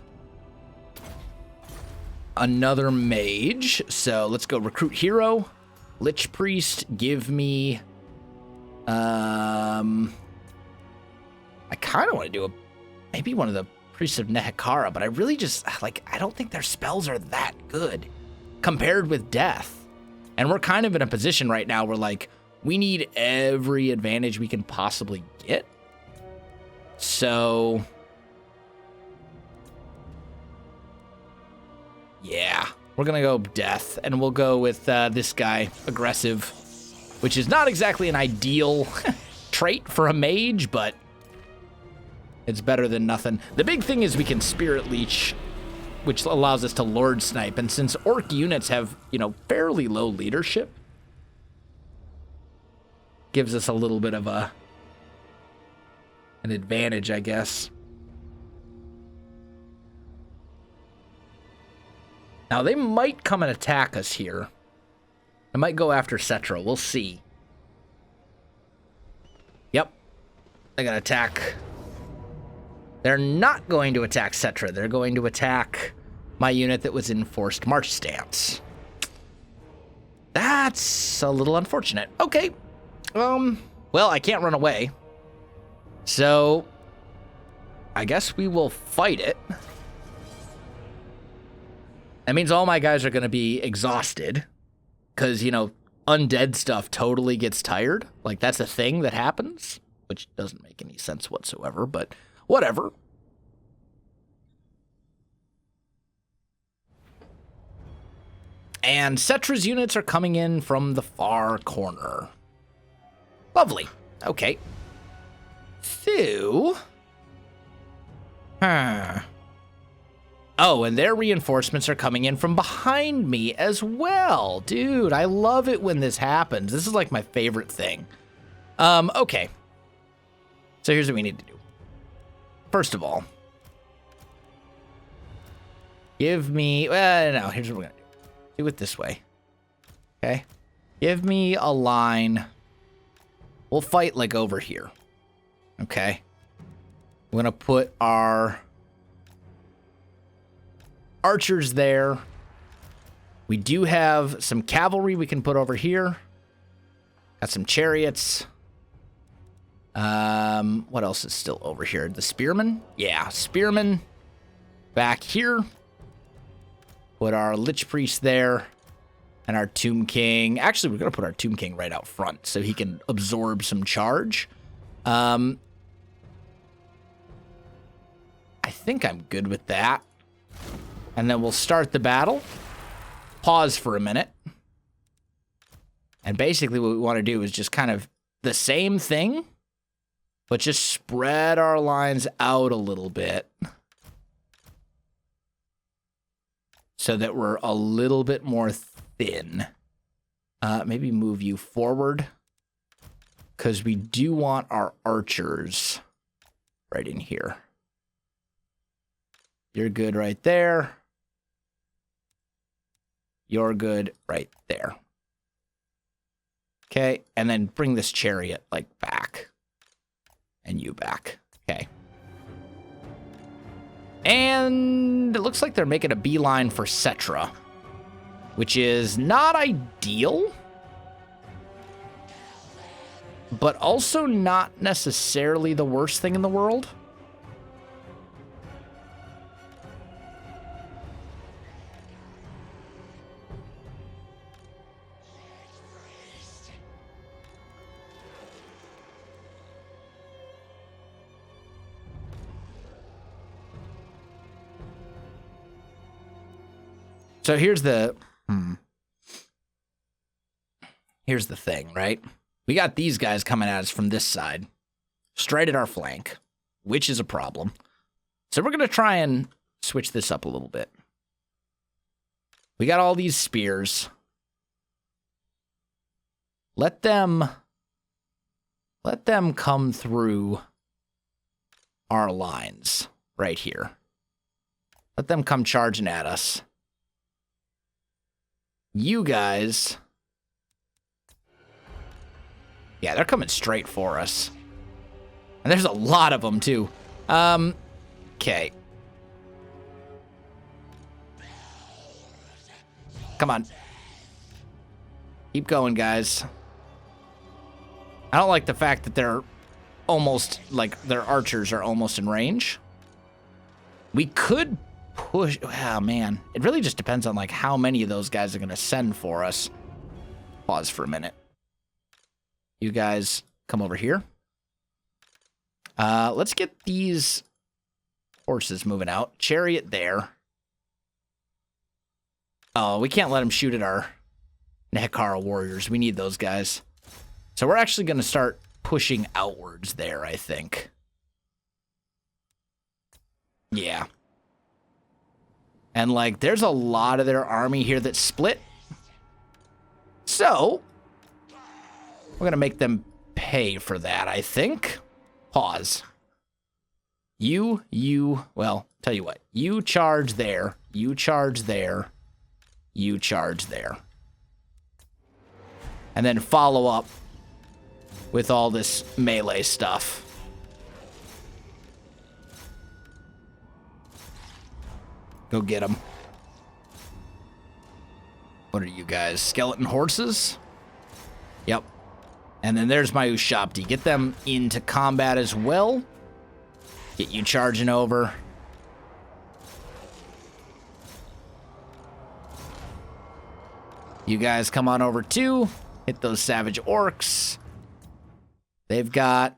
another mage. So let's go recruit hero. Lich priest, give me... I kind of want to do maybe one of the priests of Nehekara, but I really just, like, I don't think their spells are that good compared with death. And we're kind of in a position right now where, like, we need every advantage we can possibly get. So, yeah, we're going to go death, and we'll go with this guy, aggressive, which is not exactly an ideal trait for a mage, but it's better than nothing. The big thing is we can Spirit Leech, which allows us to Lord Snipe, and since Orc units have, you know, fairly low leadership, gives us a little bit of an advantage, I guess. Now, they might come and attack us here. I might go after Settra. We'll see. Yep. They're going to attack. They're not going to attack Settra. They're going to attack my unit that was in forced march stance. That's a little unfortunate. Okay. Well, I can't run away. So, I guess we will fight it. That means all my guys are going to be exhausted. Because, you know, undead stuff totally gets tired. Like, that's a thing that happens. Which doesn't make any sense whatsoever, but whatever. And Settra's units are coming in from the far corner. Lovely. Okay. So... Oh, and their reinforcements are coming in from behind me as well. Dude, I love it when this happens. This is like my favorite thing. Okay. So here's what we need to do. First of all, give me... no, here's what we're going to do. Do it this way. Okay? Give me a line. We'll fight like over here. Okay? We're going to put our archers there. We do have some cavalry we can put over here. Got some chariots. What else is still over here? The spearmen? Yeah, spearmen. Back here. Put our Lich Priest there. And our Tomb King. Actually, we're going to put our Tomb King right out front so he can absorb some charge. I think I'm good with that. And then we'll start the battle. Pause for a minute. And basically what we want to do is just kind of the same thing, but just spread our lines out a little bit so that we're a little bit more thin. Maybe move you forward because we do want our archers right in here. You're good right there. You're good right there. Okay, and then bring this chariot, like, back. And you back. Okay. And it looks like they're making a beeline for Settra, which is not ideal, but also not necessarily the worst thing in the world. So here's the thing, right? We got these guys coming at us from this side, straight at our flank, which is a problem. So we're going to try and switch this up a little bit. We got all these spears. Let them come through our lines right here. Let them come charging at us. You guys... Yeah, they're coming straight for us. And there's a lot of them, too. Okay. Come on. Keep going, guys. I don't like the fact that they're almost, like, their archers are almost in range. We could push... Oh, man. It really just depends on, like, how many of those guys are going to send for us. Pause for a minute. You guys come over here. Let's get these horses moving out. Chariot there. Oh, we can't let them shoot at our Nehekara warriors. We need those guys. So we're actually going to start pushing outwards there, I think. Yeah. And, like, there's a lot of their army here that's split. So, we're going to make them pay for that, I think. Pause. Well, tell you what. You charge there. You charge there. You charge there. And then follow up with all this melee stuff. Go get them. What are you guys? Skeleton horses? Yep. And then there's my Ushabti. Get them into combat as well. Get you charging over. You guys come on over too. Hit those savage orcs. They've got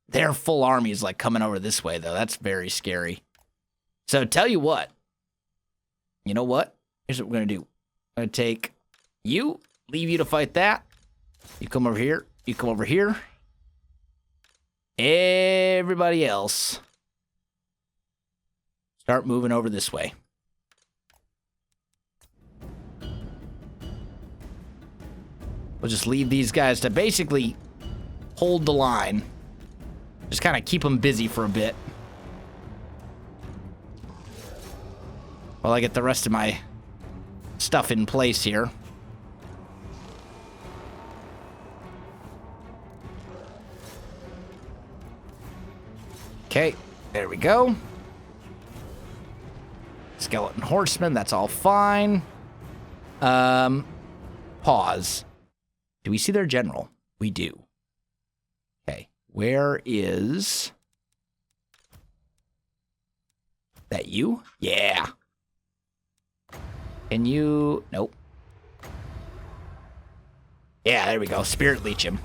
their full armies like coming over this way though. That's very scary. So tell you what. You know what? Here's what we're going to do. I'm going to take you, leave you to fight that. You come over here. You come over here. Everybody else, start moving over this way. We'll just leave these guys to basically hold the line. Just kind of keep them busy for a bit. While I get the rest of my stuff in place here. Okay, there we go. Skeleton horsemen, that's all fine. Pause. Do we see their general? We do. Okay, where is... That you? Yeah. Can you... Nope. Yeah, there we go. Spirit Leech him.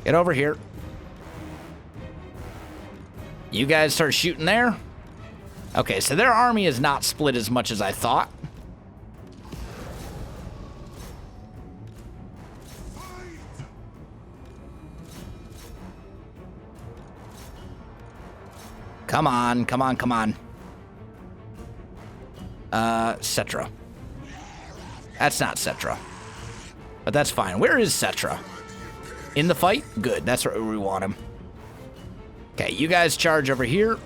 Get over here. You guys start shooting there. Okay, so their army is not split as much as I thought. Come on, come on, come on. Settra. That's not Settra. But that's fine. Where is Settra? In the fight? Good, that's where we want him. Okay, you guys charge over here.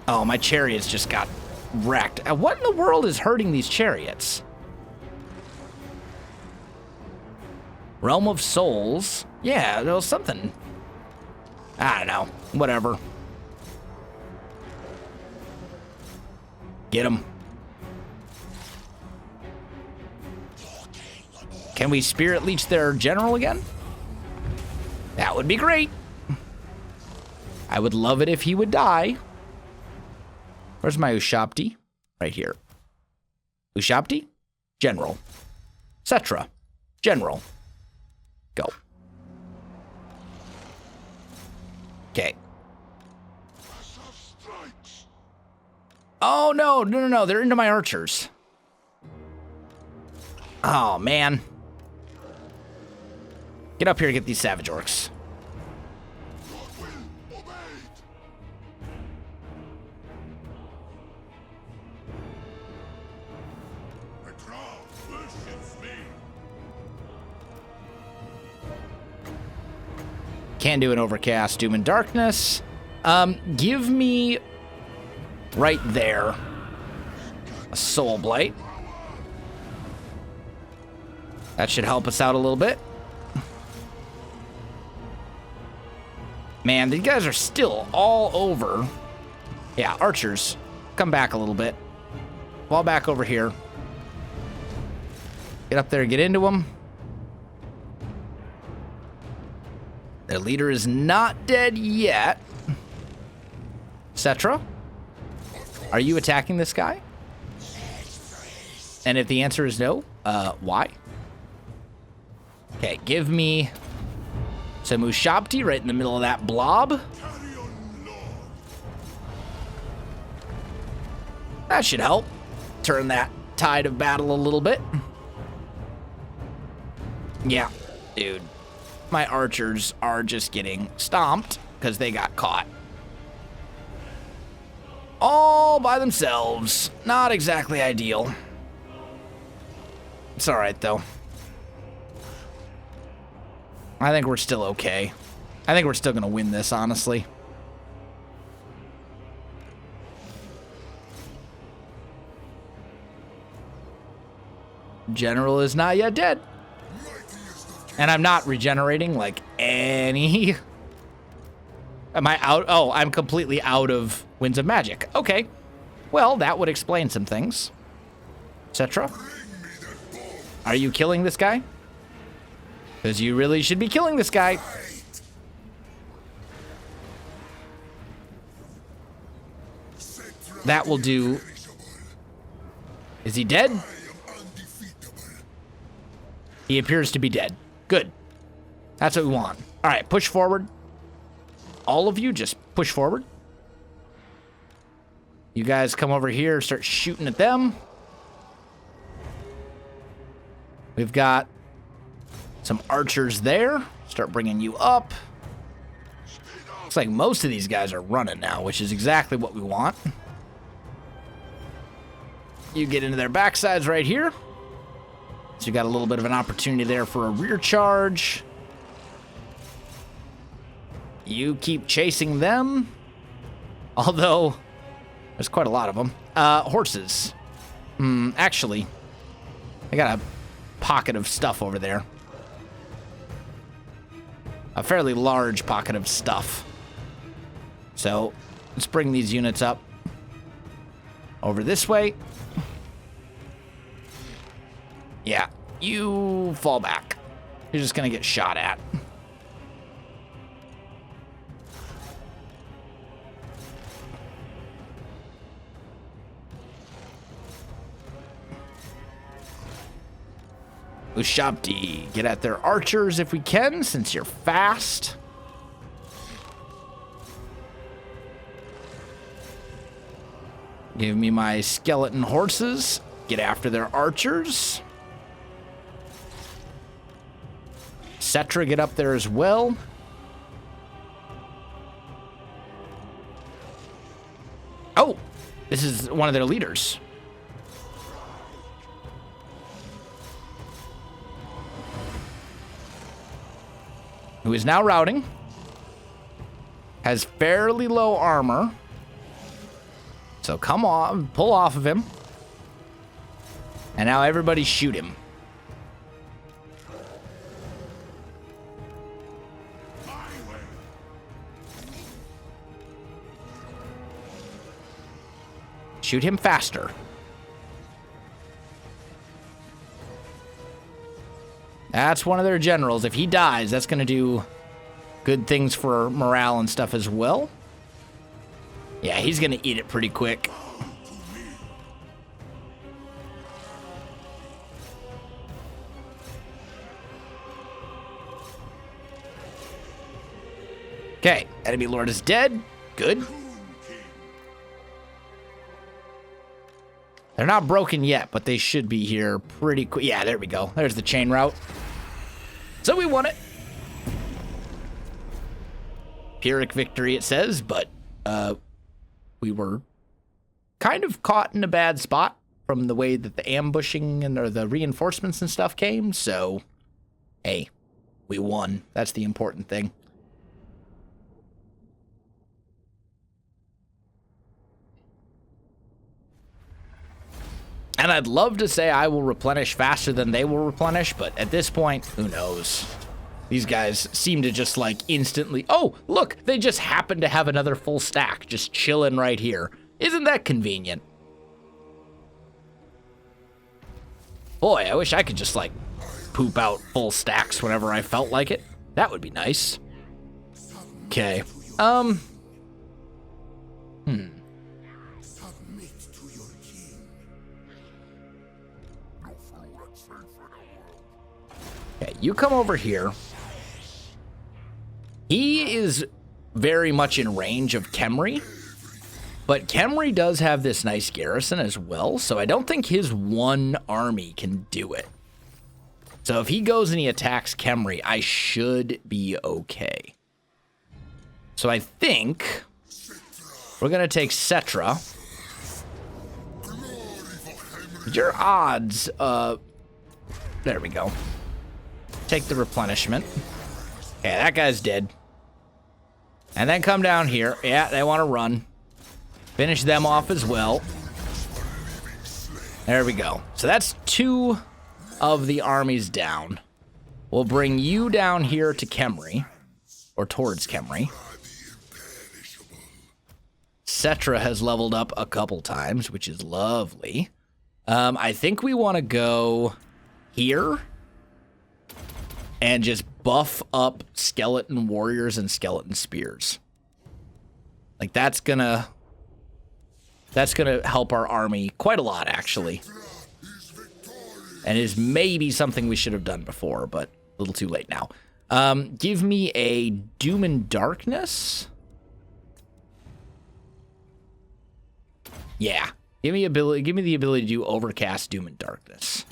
Oh, my chariots just got wrecked. What in the world is hurting these chariots? Realm of Souls. Yeah, there was something. I don't know. Whatever. Get him. Can we Spirit Leech their general again? That would be great. I would love it if he would die. Where's my Ushabti? Right here. Ushabti? General. Settra. General. Go. Okay. Oh, no. They're into my archers. Oh, man. Get up here and get these savage orcs. Can't do an overcast, doom and darkness. Give me right there a soul blight. That should help us out a little bit. Man, these guys are still all over. Yeah, archers, come back a little bit. Fall back over here. Get up there, get into them. Their leader is not dead yet. Settra, are you attacking this guy? And if the answer is no, why? Okay, give me some Ushabti right in the middle of that blob. That should help turn that tide of battle a little bit. Yeah, dude. My archers are just getting stomped because they got caught. All by themselves. Not exactly ideal. It's all right, though. I think we're still okay. I think we're still going to win this, honestly. General is not yet dead. And I'm not regenerating like any... Am I out? Oh, I'm completely out of Winds of Magic. Okay. Well, that would explain some things. Settra? Are you killing this guy? Because you really should be killing this guy. That will do. Is he dead? He appears to be dead. Good. That's what we want. All right, push forward. All of you, just push forward. You guys come over here, start shooting at them. We've got some archers there. Start bringing you up. Looks like most of these guys are running now, which is exactly what we want. You get into their backsides right here. So you got a little bit of an opportunity there for a rear charge. You keep chasing them. Although, there's quite a lot of them. Horses. Actually, I got a pocket of stuff over there. A fairly large pocket of stuff. So, let's bring these units up. Over this way. Yeah, you fall back. You're just gonna get shot at. Ushabti, get at their archers if we can, since you're fast. Give me my skeleton horses. Get after their archers. Settra, get up there as well. Oh, this is one of their leaders. Who is now routing. Has fairly low armor. So come on, pull off of him. And now everybody shoot him. Shoot him faster. That's one of their generals. If he dies, that's going to do good things for morale and stuff as well. Yeah, he's going to eat it pretty quick. Okay, enemy lord is dead. Good. They're not broken yet, but they should be here pretty quick. Yeah, there we go. There's the chain route. So we won it. Pyrrhic victory, it says, but we were kind of caught in a bad spot. from the way that the ambushing and or the reinforcements and stuff came. So, hey, we won. That's the important thing. And I'd love to say I will replenish faster than they will replenish, but at this point, who knows? These guys seem to just, like, instantly... Oh, look! They just happen to have another full stack just chilling right here. Isn't that convenient? Boy, I wish I could just, like, poop out full stacks whenever I felt like it. That would be nice. Okay. Okay, you come over here. He is very much in range of Khemri, but Khemri does have this nice garrison as well, so I don't think his one army can do it. So if he goes and he attacks Khemri, I should be okay. So I think we're going to take Settra. Your odds, there we go. Take the replenishment. Okay, that guy's dead. And then come down here. Yeah, they want to run. Finish them off as well. There we go. So that's 2 of the armies down. We'll bring you down here to Khemri. Or towards Khemri. Settra has leveled up a couple times, which is lovely. I think we want to go here. And just buff up skeleton warriors and skeleton spears. Like, that's gonna help our army quite a lot, actually. And is maybe something we should have done before, but a little too late now. Give me a Doom and Darkness. Yeah. Give me the ability to do Overcast, Doom and Darkness.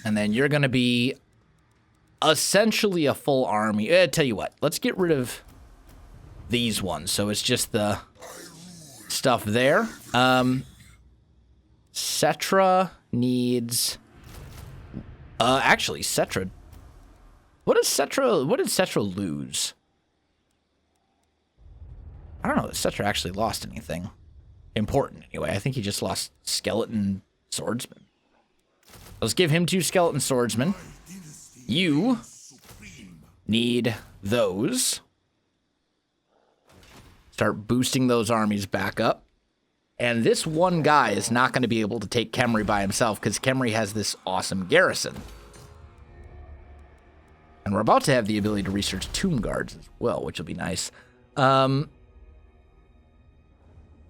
And then you're going to be essentially a full army. Tell you what, let's get rid of these ones. So it's just the stuff there. Settra needs... actually, Settra... What did Settra lose? I don't know that Settra actually lost anything important anyway. I think he just lost skeleton swordsman. Let's give him 2 skeleton swordsmen. You need those. Start boosting those armies back up. And this one guy is not going to be able to take Khemri by himself because Khemri has this awesome garrison. And we're about to have the ability to research tomb guards as well, which will be nice.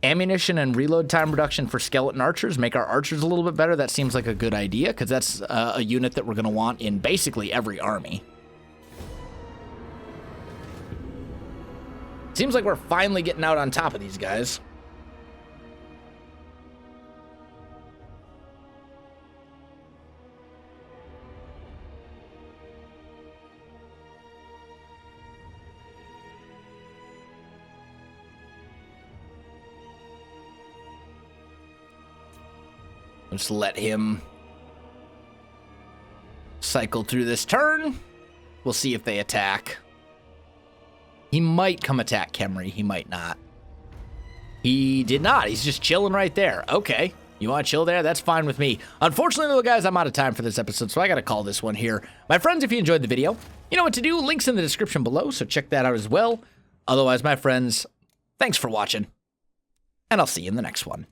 Ammunition and reload time reduction for skeleton archers. Make our archers a little bit better. That seems like a good idea, because that's a unit that we're going to want in basically every army. Seems like we're finally getting out on top of these guys. Just let him cycle through this turn. We'll see if they attack. He might come attack Khemri. He might not. He did not. He's just chilling right there. Okay. You want to chill there? That's fine with me. Unfortunately, though, guys, I'm out of time for this episode, so I got to call this one here. My friends, if you enjoyed the video, you know what to do. Links in the description below, so check that out as well. Otherwise, my friends, thanks for watching, and I'll see you in the next one.